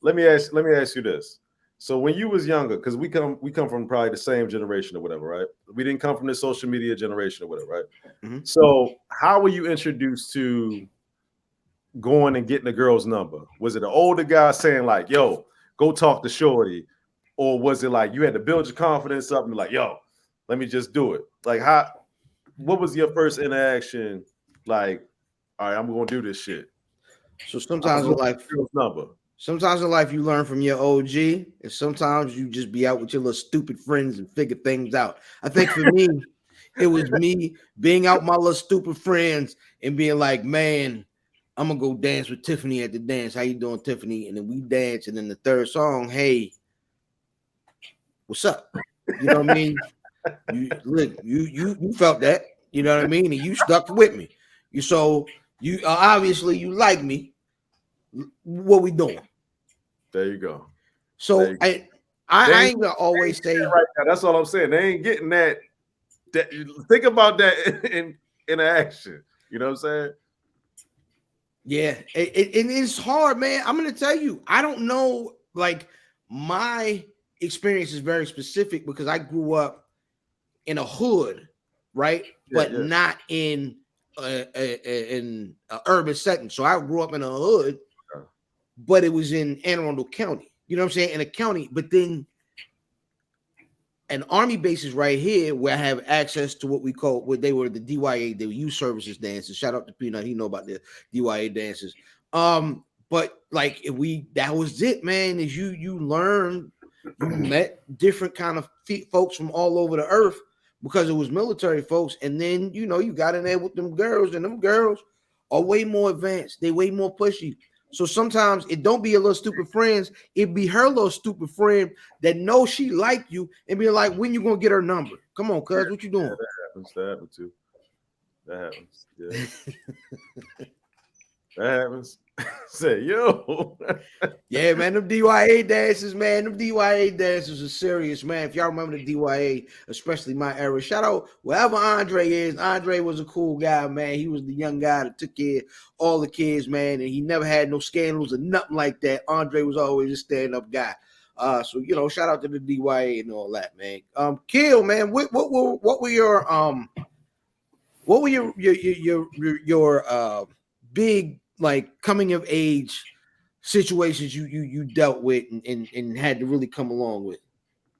Let me ask you this. So when you was younger, because we come from probably the same generation or whatever, right? We didn't come from the social media generation or whatever, right? Mm-hmm. So how were you introduced to going and getting a girl's number? Was it an older guy saying like, yo, go talk to shorty? Or was it like you had to build your confidence up and be like, yo, let me just do it? Like what was your first interaction like? All right, I'm gonna do this shit. So sometimes in life you learn from your OG, and sometimes you just be out with your little stupid friends and figure things out. I think for me, it was me being out with my little stupid friends and being like, man, I'm gonna go dance with Tiffany at the dance. How you doing, Tiffany? And then we dance, and then the third song, hey, what's up? You know what I mean? You felt that, you know what I mean, and you stuck with me. You obviously you like me. What we doing? There you go. So I ain't gonna always say right now. That's all I'm saying. They ain't getting that. Think about that in action. You know what I'm saying? Yeah, it's hard, man. I'm gonna tell you, I don't know. Like my experience is very specific because I grew up in a hood, right? But not in an urban setting. So I grew up in a hood, but it was in Anne Arundel County. You know what I'm saying? In a county, but then an army base is right here where I have access to what they were the DYA, the youth services dances. Shout out to Peanut, he know about the DYA dances. But like that was it, man. Is you learn, you met different kind of folks from all over the earth because it was military folks, and then you got in there with them girls, and them girls are way more advanced. They way more pushy. So sometimes it don't be your little stupid friends. It be her little stupid friend that knows she like you and be like, when you gonna get her number? Come on, cuz, what you doing? Yeah, that happens too. That happens. Yeah. That happens. Say, yo. Yeah, man, them DYA dances, man. Them DYA dances are serious, man. If y'all remember the DYA, especially my era, shout out wherever Andre is. Andre was a cool guy, man. He was the young guy that took care of all the kids, man, and he never had no scandals or nothing like that. Andre was always a stand-up guy. So shout out to the DYA and all that, man. Kill, man. What were your big like coming of age situations you dealt with and had to really come along with?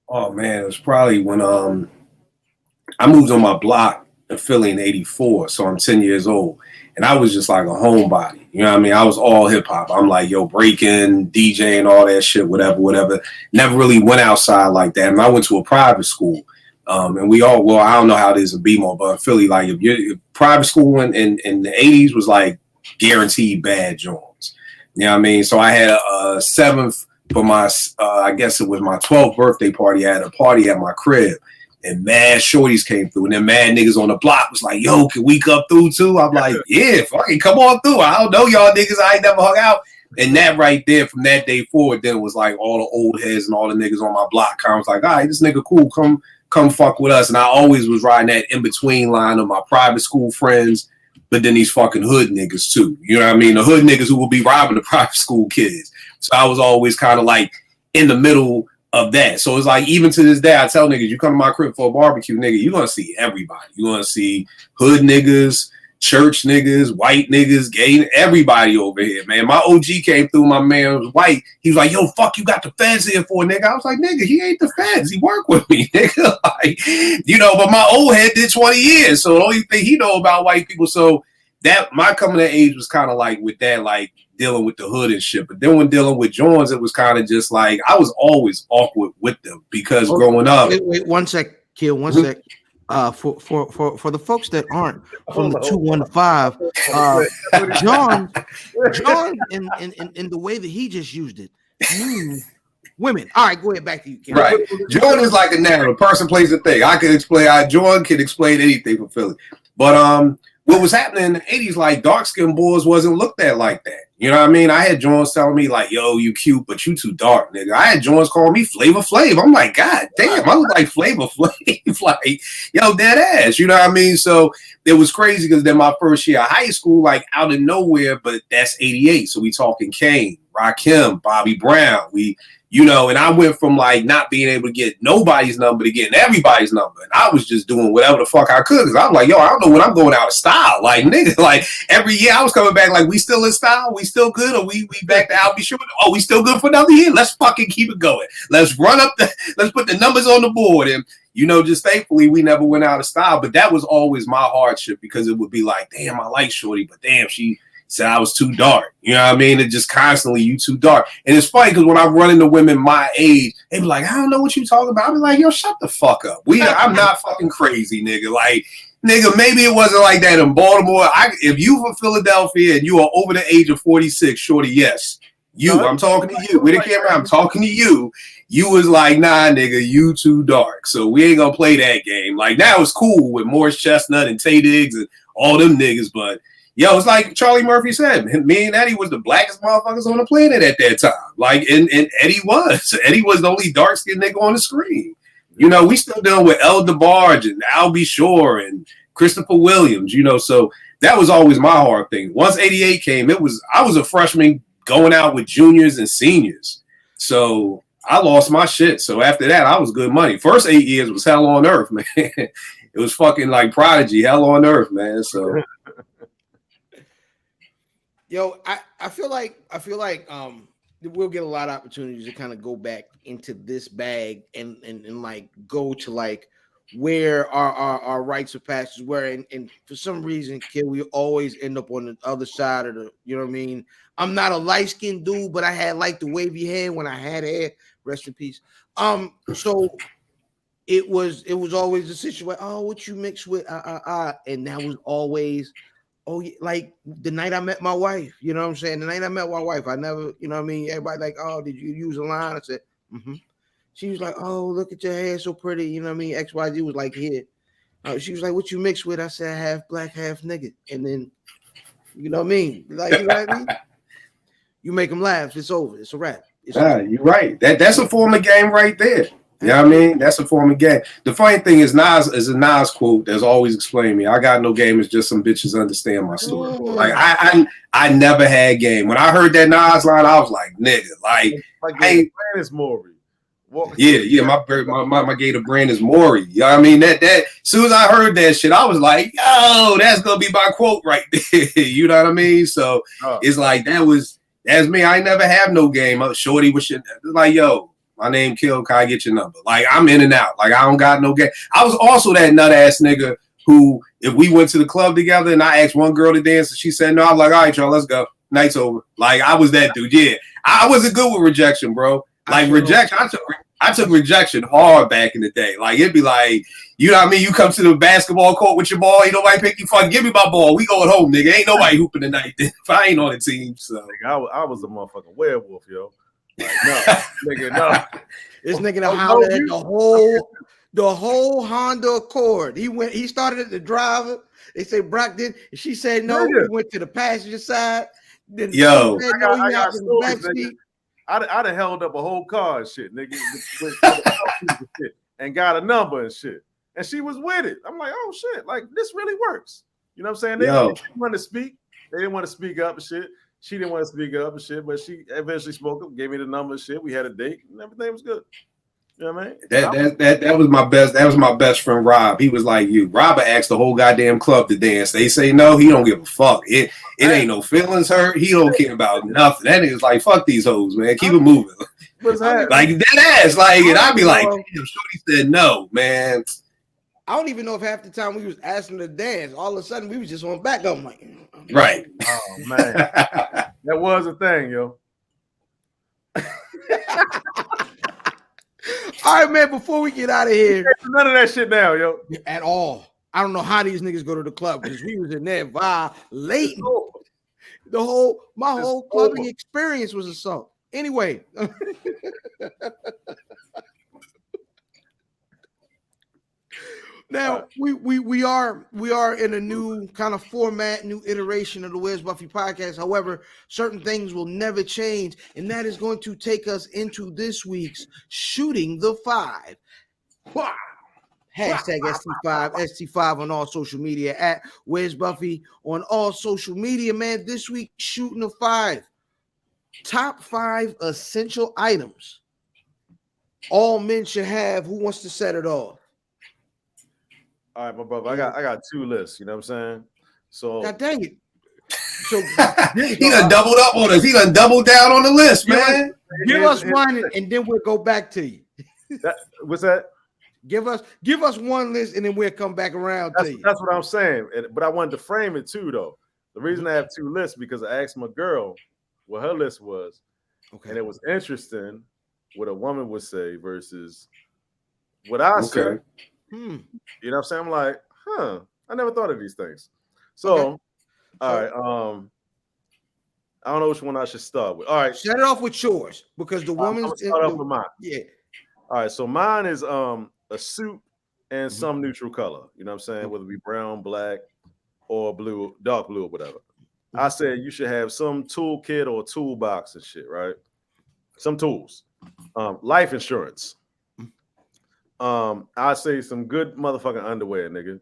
Oh man, it was probably when I moved on my block in Philly in '84, so I'm 10 years old, and I was just like a homebody. You know what I mean? I was all hip hop. I'm like, yo, breaking, DJing, all that shit, whatever. Never really went outside like that. And I went to a private school. And I don't know how it is in BMO, but in Philly, like if private school in the 80s was like guaranteed bad joints. You know what I mean? So I had a seventh for my, I guess it was my 12th birthday party. I had a party at my crib, and mad shorties came through, and then mad niggas on the block was like, yo, can we come through too? I'm like, yeah, fucking come on through. I don't know y'all niggas. I ain't never hung out. And that right there, from that day forward, then was like all the old heads and all the niggas on my block. I was like, all right, this nigga cool. Come fuck with us. And I always was riding that in-between line of my private school friends, but then these fucking hood niggas too. You know what I mean? The hood niggas who will be robbing the private school kids. So I was always kind of like in the middle of that. So it's like, even to this day, I tell niggas, you come to my crib for a barbecue, nigga, you're going to see everybody. You're going to see hood niggas, church niggas, white niggas, gay, everybody over here, man. My OG came through, my man was white. He was like, yo, fuck, you got the feds here for a nigga. I was like, nigga, he ain't the feds. He work with me, nigga. Like, but my old head did 20 years. So the only thing he know about white people. So that my coming of age was kind of like with that, like dealing with the hood and shit. But then when dealing with Jones, it was kind of just like I was always awkward with them because growing up. Wait, 1 sec, Kill, 1 sec. For the folks that aren't from the 215, John in the way that he just used it, women. All right, go ahead, back to you, Kill. Right. Jordan is like a noun. A person plays a thing. I can explain. Jordan can explain anything for Philly. But what was happening in the 80s, like dark-skinned boys wasn't looked at like that. You know what I mean? I had Jones telling me, like, yo, you cute, but you too dark, nigga. I had Jones calling me Flavor Flav. I'm like, God damn, I look like Flavor Flav. Like, yo, dead ass. You know what I mean? So it was crazy because then my first year of high school, like out of nowhere, but that's 88. So we talking Kane, Rakim, Bobby Brown. You know, and I went from like not being able to get nobody's number to getting everybody's number. And I was just doing whatever the fuck I could because I was like, yo, I don't know when I'm going out of style. Like, nigga, like every year I was coming back like, we still in style? We still good? Or we back to I'll be sure? Oh, we still good for another year? Let's fucking keep it going. Let's let's put the numbers on the board. And, you know, just thankfully we never went out of style. But that was always my hardship because it would be like, damn, I like Shorty, but damn, she said I was too dark. You know what I mean? It just constantly, you too dark. And it's funny because when I run into women my age, they be like, I don't know what you talking about. I be like, yo, shut the fuck up. I'm not fucking crazy, nigga. Like, nigga, maybe it wasn't like that in Baltimore. If you from Philadelphia and you are over the age of 46, Shorty, yes. I'm talking to you. With the camera, I'm talking to you. You was like, nah, nigga, you too dark. So we ain't gonna play that game. Like, now it's cool with Morris Chestnut and Tay Diggs and all them niggas, but yo, it's like Charlie Murphy said, me and Eddie was the blackest motherfuckers on the planet at that time. Like, and Eddie was. Eddie was the only dark-skinned nigga on the screen. You know, we still dealing with El DeBarge and Albie Shore and Christopher Williams, you know, so that was always my hard thing. Once 88 came, I was a freshman going out with juniors and seniors. So I lost my shit. So after that, I was good money. First 8 years was hell on earth, man. It was fucking like Prodigy, hell on earth, man. So yo, I feel like we'll get a lot of opportunities to kind of go back into this bag and like go to like where our rites of passage were, and for some reason, kid, we always end up on the other side of the, you know what I mean? I'm not a light-skinned dude, but I had like the wavy hair when I had hair. Rest in peace. So it was always a situation. Oh, what you mix with? And that was always. Oh, like the night I met my wife, you know what I'm saying? The night I met my wife, I never, you know what I mean? Everybody like, oh, did you use a line? I said, mm-hmm. She was like, oh, look at your hair, so pretty. You know what I mean? XYZ was like, here. She was like, what you mix with? I said, half black, half nigga. And then, you know what I mean? Like, you know what I mean? You make them laugh. It's over. It's a wrap. You're right. That's a form of game right there. You know what I mean? That's a form of game. The funny thing is Nas is a Nas quote that's always explained me. I got no game. It's just some bitches understand my story. Like I never had game. When I heard that Nas line, I was like, nigga, like Brandis Maury. Yeah. My gator brand is Maury. You know what I mean? That as soon as I heard that shit, I was like, yo, that's gonna be my quote right there. You know what I mean? So it's like that's me. I never have no game. Shorty was shit. Like, yo. My name Kill, can I get your number? Like, I'm in and out. Like, I don't got no game. I was also that nut ass nigga who, if we went to the club together and I asked one girl to dance and she said no, I'm like, all right, y'all, let's go. Night's over. Like, I was that dude. Yeah. I wasn't good with rejection, bro. Like, rejection, I took rejection hard back in the day. Like, it'd be like, you know what I mean? You come to the basketball court with your ball, ain't nobody pick you. Fuck, give me my ball. We going home, nigga. Ain't nobody hooping tonight if I ain't on the team. So I was a motherfucking werewolf, yo. Like, no, nigga, no. This nigga done hollered at the whole Honda Accord. He started at the driver. They say Brock did. And she said no. He went to the passenger side. Then yo, I got stories, nigga. I'd have held up a whole car and shit, nigga, and got a number and shit. And she was with it. I'm like, oh shit, like this really works. You know what I'm saying? They didn't want to speak. They didn't want to speak up and shit. She didn't want to speak up and shit, but she eventually spoke up, gave me the number and shit. We had a date and everything was good. You know what I mean? That was my best. That was my best friend Rob. He was like you. Robert asked the whole goddamn club to dance. They say no, he don't give a fuck. It ain't no feelings hurt. He don't care about nothing. That nigga's like, fuck these hoes, man. Keep it moving. Like that ass. Like, and I'd be like, damn, Shorty said no, man. I don't even know if half the time we was asking to dance. All of a sudden we was just on back. I'm like, right. Oh man. That was a thing, yo. All right, man. Before we get out of here, None of that shit now, yo. at all. I don't know how these niggas go to the club because we was in there violating my whole clubbing experience was assault. Anyway. Now we are in a new kind of format, new iteration of the Where's Buffy podcast. However, certain things will never change, and that is going to take us into this week's Shooting the Five. Wow. Hashtag ST5 on all social media, at Where's Buffy on all social media, man. This week, Shooting the Five. Top 5 essential items all men should have. Who wants to set it off? All right, my brother. I got 2 lists. You know what I'm saying? So God dang it. So he done doubled up on us. He done doubled down on the list, man. Give us one, and then we'll go back to you. What's that? Give us one list, and then we'll come back around to you. That's what I'm saying. But I wanted to frame it too, though. The reason I have 2 lists because I asked my girl what her list was, and it was interesting what a woman would say versus what I say. You know what I'm saying? I'm like, I never thought of these things. So, all right. I don't know which one I should start with. All right. Set it off with yours because the woman's start off with mine. Yeah. All right. So mine is a suit and some neutral color. You know what I'm saying? Whether it be brown, black, or blue, dark blue, or whatever. I said you should have some toolkit or toolbox and shit, right? Some tools. Life insurance. I say some good motherfucking underwear, nigga.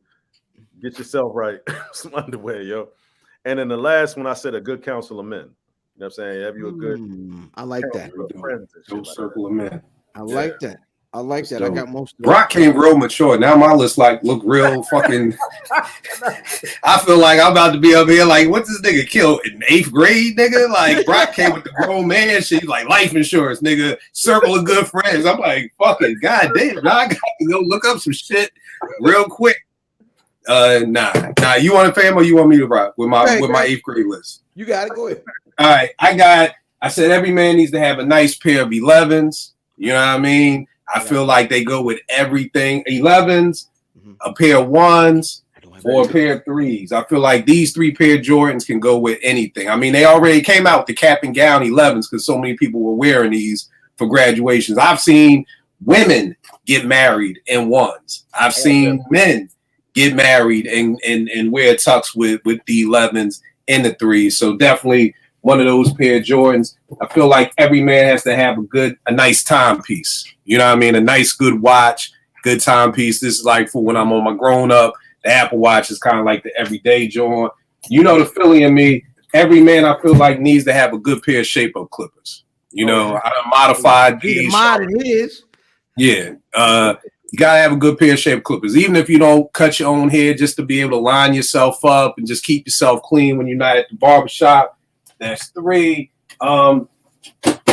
Get yourself right. Some underwear, yo. And then the last one, I said a good counsel of men. You know what I'm saying? Have you a good I like that. Good circle of men. I like that. I like that. I got most of Brock came real mature. Now my list look real fucking. I feel like I'm about to be up here like, what's this nigga killed in 8th grade, nigga? Like Brock came with the grown man shit, like life insurance, nigga, circle of good friends. I'm like, fucking goddamn, I got to go look up some shit real quick. Nah. You want a fam or you want me to rock with my 8th grade list? You got it. Go ahead. All right, I said every man needs to have a nice pair of 11s. You know what I mean? I feel like they go with everything. 11s, a pair of 1s, or a pair of 3s. I feel like these 3 pair of Jordans can go with anything. I mean, they already came out the cap and gown 11s because so many people were wearing these for graduations. I've seen women get married in 1s. I've seen men get married and wear tux with the 11s and the 3s. So definitely one of those pair of Jordans. I feel like every man has to have a nice timepiece. You know what I mean? A nice, good watch, good timepiece. This is like for when I'm on my grown up. The Apple Watch is kind of like the everyday joint. You know the Philly in me. Every man I feel like needs to have a good pair of shape-up clippers. You know, I done modified these. It is. Yeah. You gotta have a good pair of shape clippers, even if you don't cut your own hair, just to be able to line yourself up and just keep yourself clean when you're not at the barbershop. That's 3. So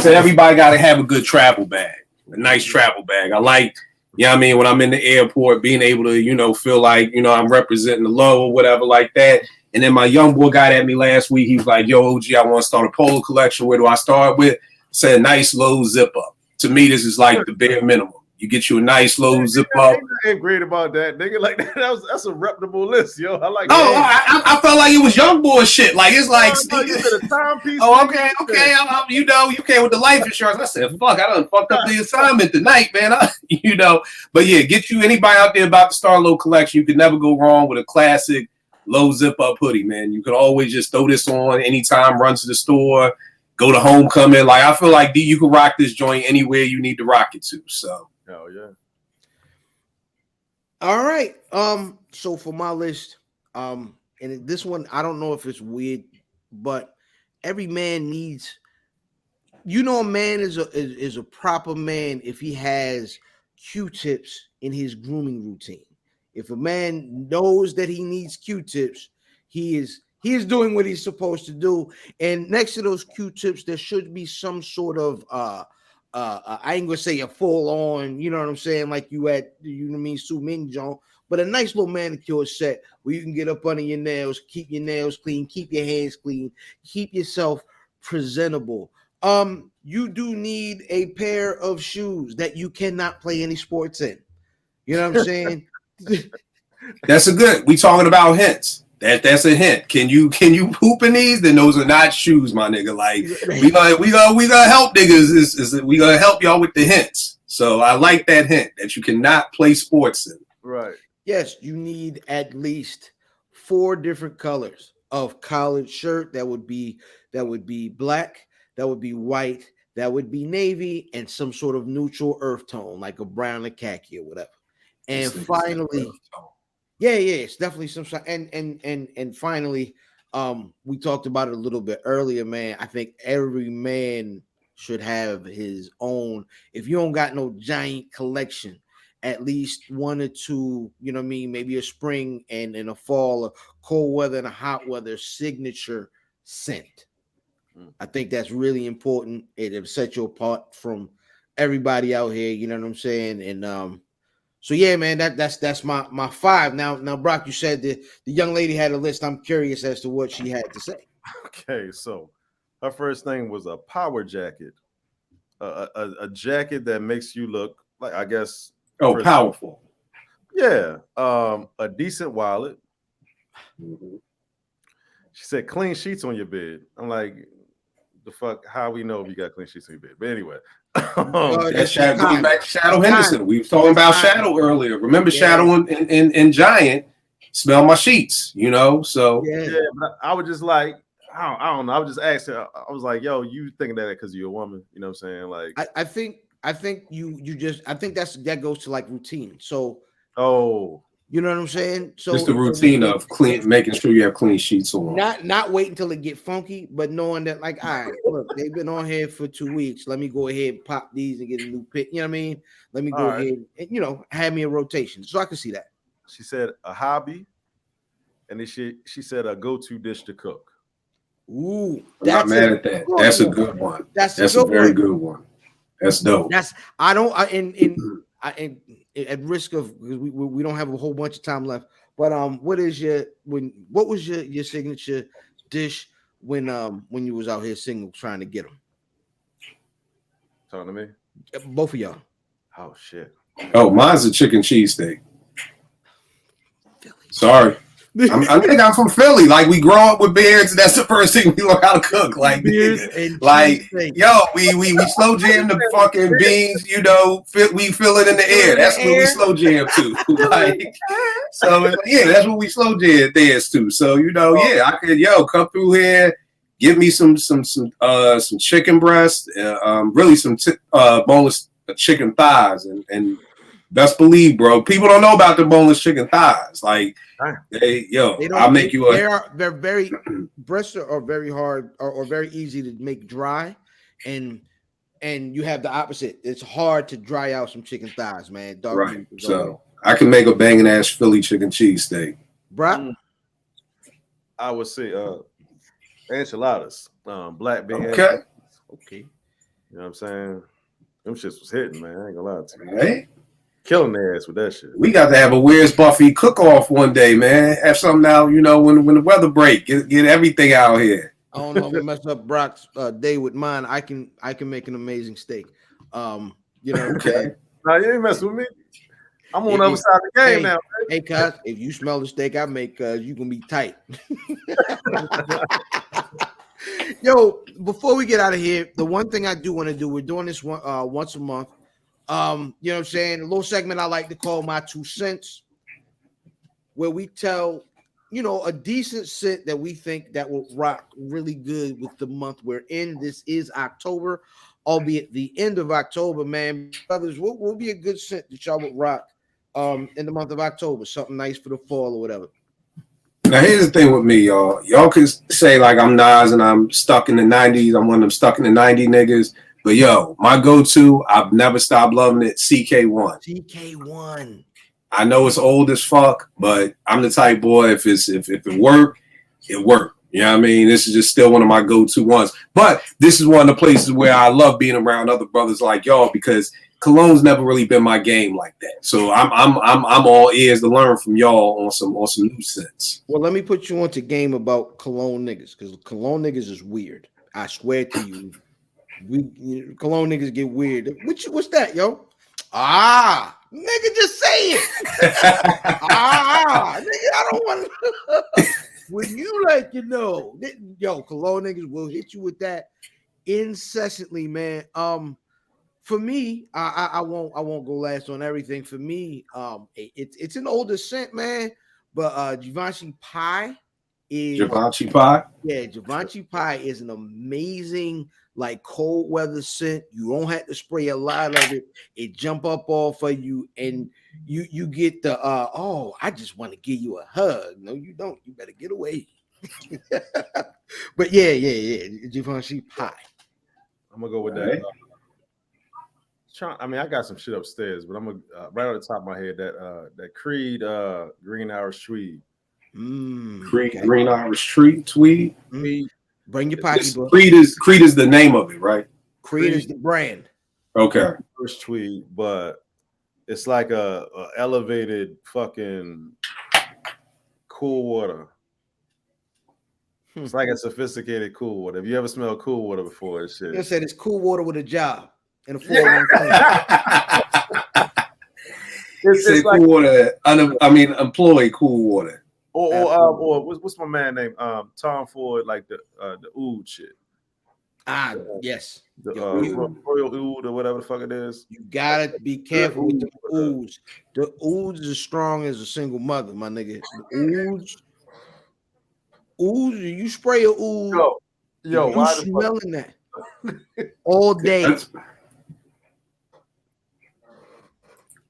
everybody gotta have a good travel bag, a nice travel bag. I like, you know what I mean, when I'm in the airport, being able to, you know, feel like, you know, I'm representing the low or whatever like that. And then my young boy got at me last week. He was like, yo, OG, I want to start a polo collection. Where do I start with? I said, nice low zip up. To me, this is like the bare minimum. You get you a nice low zip up. I ain't great about that, nigga. Like that's a reputable list, yo. I like. Oh, I felt like it was young boy shit. Like it's like. You said a timepiece. Oh, okay. You know, you came with the life insurance. I said, fuck, I done fucked up the assignment tonight, man. You know, but yeah, get you anybody out there about to start a low collection. You can never go wrong with a classic low zip up hoodie, man. You can always just throw this on anytime, run to the store, go to homecoming. Like I feel like you can rock this joint anywhere you need to rock it to. So. Oh yeah. All right. So for my list, and this one, I don't know if it's weird, but every man needs, you know, a man is a proper man if he has Q-tips in his grooming routine. If a man knows that he needs Q-tips, he is doing what he's supposed to do. And next to those Q-tips, there should be some sort of I ain't gonna say a full on, you know what I'm saying, like you at, you know what I mean, Su Ming Jong, but a nice little manicure set where you can get up under your nails, keep your nails clean, keep your hands clean, keep yourself presentable. You do need a pair of shoes that you cannot play any sports in. You know what I'm saying? That's a good. We talking about hints. That's a hint. Can you poop in these? Then those are not shoes, my nigga. Like we gonna help niggas. We gonna help y'all with the hints. So I like that hint that you cannot play sports in. Right. Yes, you need at least 4 different colors of collared shirt. That would be black, that would be white, that would be navy, and some sort of neutral earth tone, like a brown or khaki or whatever. And finally, it's definitely some. And finally, we talked about it a little bit earlier, man. I think every man should have his own. If you don't got no giant collection, at least 1 or 2, you know what I mean, maybe a spring and in a fall, a cold weather and a hot weather signature scent. I think that's really important. It'll set you apart from everybody out here. You know what I'm saying? And so yeah, man, that's my 5. Now, Brock, you said the young lady had a list. I'm curious as to what she had to say. Okay, so her first thing was a power jacket, a jacket that makes you look like, I guess. Oh, powerful. Yeah. A decent wallet. Mm-hmm. She said clean sheets on your bed. I'm like, the fuck? How we know if you got clean sheets on your bed? But anyway. That's going back to Shadow Henderson. We were talking about Shadow earlier. Remember Shadow and Giant smell my sheets, you know? So yeah, but I was just like, I don't know. I was just asking. I was like, yo, you thinking that because you're a woman? You know what I'm saying? Like, I think you just, I think that goes to like routine. So you know what I'm saying? So just the routine of making sure you have clean sheets on. Not wait until it get funky, but knowing that, like, all right, look, they've been on here for 2 weeks. Let me go ahead and pop these and get a new pick. You know what I mean? Let me go ahead and have me a rotation. So I can see that. She said a hobby, and then she said a go-to dish to cook. Ooh, I'm not mad at that. That's a good one. That's a very good one. That's dope. At risk of, because we don't have a whole bunch of time left, but what was your signature dish when you was out here single trying to get them? Talking to me? Both of y'all. Oh shit. Oh, mine's a chicken cheesesteak. Sorry. I think I'm from Philly. Like, we grow up with beards, and that's the first thing we learn how to cook. Like, yo, we slow jam the fucking beans. You know, we feel it in the air. That's what we slow jam to. Like, so yeah, that's what we slow jam dance to. So I could come through here, give me some chicken breast, really some boneless chicken thighs, and best believe, bro, people don't know about the boneless chicken thighs. Like, I'll make you they're very breasts are very hard or very easy to make dry, and you have the opposite. It's hard to dry out some chicken thighs, man. Right. So I can make a banging ass Philly chicken cheesesteak. Bro, I would say enchiladas, black bean. Okay. You know what I'm saying? Them shits was hitting, man. I ain't gonna lie to you. Hey. Killing their ass with that shit. We got to have a Where's Buffy cook-off one day, man. Have something out, when the weather break. Get everything out here. I don't know if I mess up Brock's day with mine. I can make an amazing steak. Okay. Nah, you ain't messing with me. I'm on the other side of the game now. Hey, cuz, if you smell the steak I make, you gonna be tight. Yo, before we get out of here, the one thing I do want to do, we're doing this once a month. You know what I'm saying? A little segment I like to call my 2 cents, where we tell, a decent scent that we think that will rock really good with the month we're in. This is October, albeit the end of October, man. Brothers, what will be a good scent that y'all would rock in the month of October? Something nice for the fall or whatever. Now, here's the thing with me, y'all. Y'all can say, like, I'm Nas and I'm stuck in the 90s. I'm one of them stuck in the 90s niggas. But yo, my go-to, I've never stopped loving it, CK1. CK1. I know it's old as fuck, but I'm the type boy, if it worked, it worked. You know what I mean? This is just still one of my go-to ones. But this is one of the places where I love being around other brothers like y'all, because cologne's never really been my game like that. So I'm all ears to learn from y'all on some new scents. Well, let me put you onto game about cologne niggas, because cologne niggas is weird. I swear to you, Cologne niggas get weird. What's that, yo? Nigga, just say it. Nigga, I don't want to. When you yo, Cologne niggas will hit you with that incessantly, man. For me, I won't go last on everything. For me, it's an older scent, man. But Givenchy Pie is Givenchy Pie. Yeah, Givenchy Pie is an amazing like cold weather scent. You don't have to spray a lot of it. It jump up off of you, and you get the I just want to give you a hug. No, you don't. You better get away. But yeah. Givenchy Pie. I'm gonna go with that. I got some shit upstairs, but I'm gonna right on the top of my head that Creed Green Irish Tweed. Creed Green Irish Tweed. Bring your pocketbook. Creed is the name of it, right? Creed is the brand. Okay. Irish Tweed, but it's like a elevated fucking cool water. It's like a sophisticated cool water. Have you ever smelled cool water before? Shit. I said it's cool water with a job. And a 401k. It's like cool water. Employee cool water. Or what's my man name? Tom Ford, like the oud shit. Yes. The Royal Oud or whatever the fuck it is. You gotta be careful with the ouds. The ouds is as strong as a single mother, my nigga. The ouds, you spray a oud. Yo, why smelling that all day? That's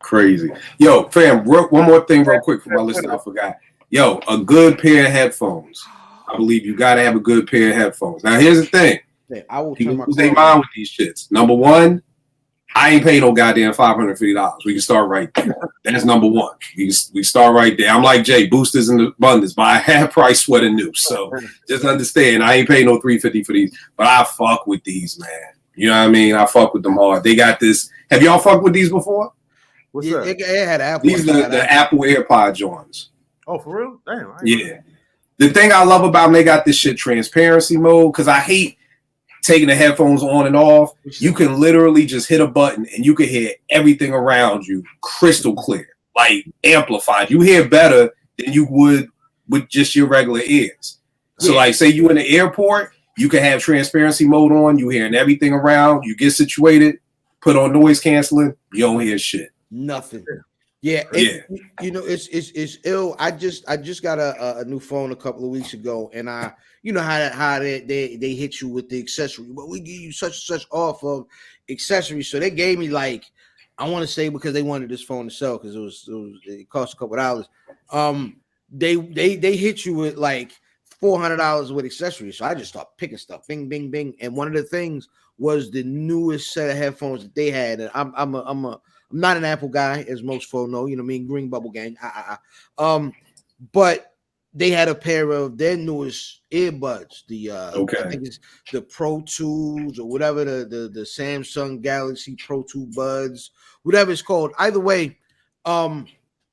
crazy. Yo, fam, one more thing real quick for my listener. I forgot. Yo, a good pair of headphones. I believe you gotta have a good pair of headphones. Now, here's the thing. I will people lose their mind with these shits. Number one, I ain't paying no goddamn $550. We can start right there. That's number one. We start right there. I'm like Jay, boosters in abundance. Buy a half price sweater new. So just understand, I ain't paying no $350 for these, but I fuck with these, man. You know what I mean? I fuck with them hard. They got this. Have y'all fucked with these before? What's that? It had Apple. These are the Apple AirPod joints. Oh, for real? Damn. Yeah. The thing I love about them, they got this shit transparency mode, because I hate taking the headphones on and off. You can literally just hit a button and you can hear everything around you crystal clear, like amplified. You hear better than you would with just your regular ears. So like say you in the airport, you can have transparency mode on, you hearing everything around, you get situated, put on noise canceling, you don't hear shit. Nothing. It's ill. I just got a new phone a couple of weeks ago, and you know how they hit you with the accessory. Well, we give you such off of accessories. So they gave me like, I want to say, because they wanted this phone to sell because it cost a couple of dollars. They hit you with like $400 with accessories. So I just start picking stuff, bing, bing, bing. And one of the things was the newest set of headphones that they had. And I'm not an Apple guy, as most folk know. You know what I mean? Green Bubble Gang. But they had a pair of their newest earbuds. I think it's the Pro 2s or whatever, the Samsung Galaxy Pro 2 buds, whatever it's called. Either way,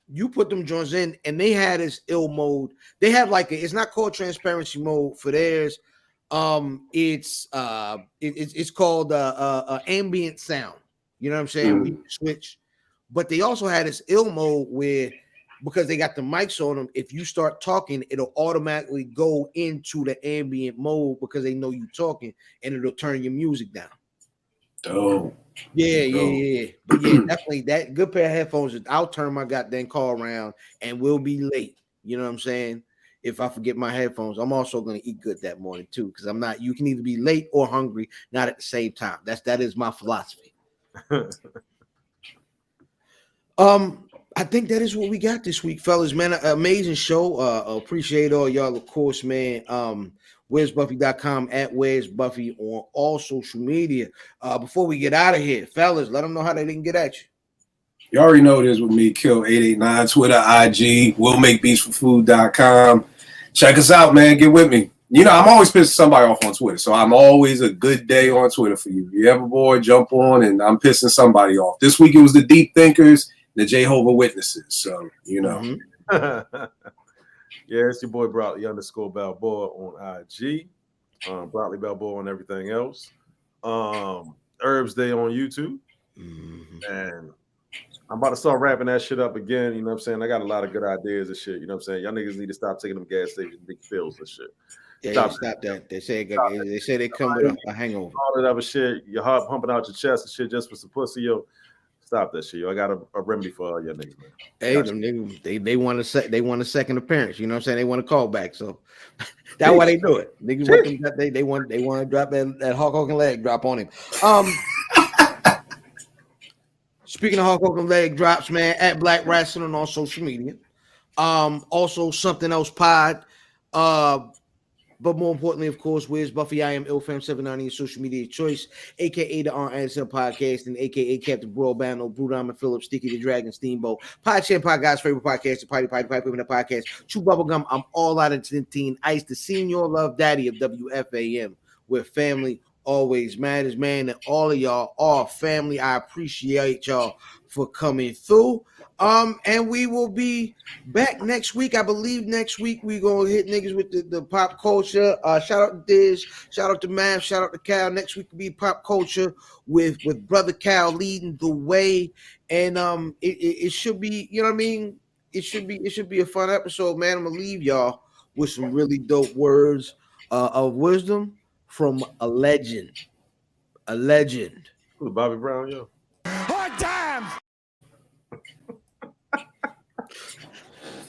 you put them joints in, and they had this ill mode. They have like it's not called transparency mode for theirs. It's called ambient sound. You know what I'm saying? We switch, but they also had this ill mode where, because they got the mics on them, if you start talking, it'll automatically go into the ambient mode because they know you talking, and it'll turn your music down. Oh, yeah. But yeah, definitely that good pair of headphones. I'll turn my goddamn car around and we'll be late. You know what I'm saying? If I forget my headphones, I'm also going to eat good that morning too, because I'm not. You can either be late or hungry, not at the same time. That is my philosophy. I think that is what we got this week, fellas. Man, amazing show. Appreciate all y'all, of course, man. Where's Buffy.com, at Where's Buffy on all social media. Before we get out of here, fellas, let them know how they didn't get at you. You already know this with me, Kill889, Twitter, IG, we'll make beatsforfood.com. Check us out, man. Get with me. You know, I'm always pissing somebody off on Twitter, so I'm always a good day on Twitter for you. You ever boy, jump on, and I'm pissing somebody off. This week it was the Deep Thinkers, the Jehovah's Witnesses. So, you know. Yeah, it's your boy Broccoli _Balboa on IG. Broccoli Balboa and everything else. Herbs Day on YouTube. And I'm about to start wrapping that shit up again. You know what I'm saying? I got a lot of good ideas and shit. You know what I'm saying? Y'all niggas need to stop taking them gas stations, big pills and shit. Yeah, stop that. They say they come with a hangover. All that other shit, your heart pumping out your chest and shit just for some pussy, yo. Stop that shit, yo. I got a remedy for all y'all niggas, man. Hey, them niggas, they want a second appearance. You know what I'm saying? They want a call back. So that's why they do it. Niggas want them, they want to drop that Hulk Hogan leg drop on him. Speaking of Hulk Hogan leg drops, man, at Black Wrestling on all social media. Also something else pod. But more importantly, of course, where's Buffy? I am IlFam79, your social media choice, aka the R. Anderson podcast, and aka Captain Broadband, Blue Diamond Phillips, Sticky the Dragon, Steamboat, Podcast, Guy's favorite podcast, the Pipe Women the podcast, Chew Bubblegum. I'm all out of Tintin Ice, the senior love daddy of WFAM, where family always matters, man. And all of y'all are family. I appreciate y'all for coming through. And we will be back next week. I believe next week we're gonna hit niggas with the pop culture. Shout out to Diz, shout out to Mav, shout out to Cal. Next week will be pop culture with brother Cal leading the way. And it should be, you know what I mean? It should be a fun episode, man. I'm gonna leave y'all with some really dope words of wisdom from a legend. Who's Bobby Brown, yo? Hard times.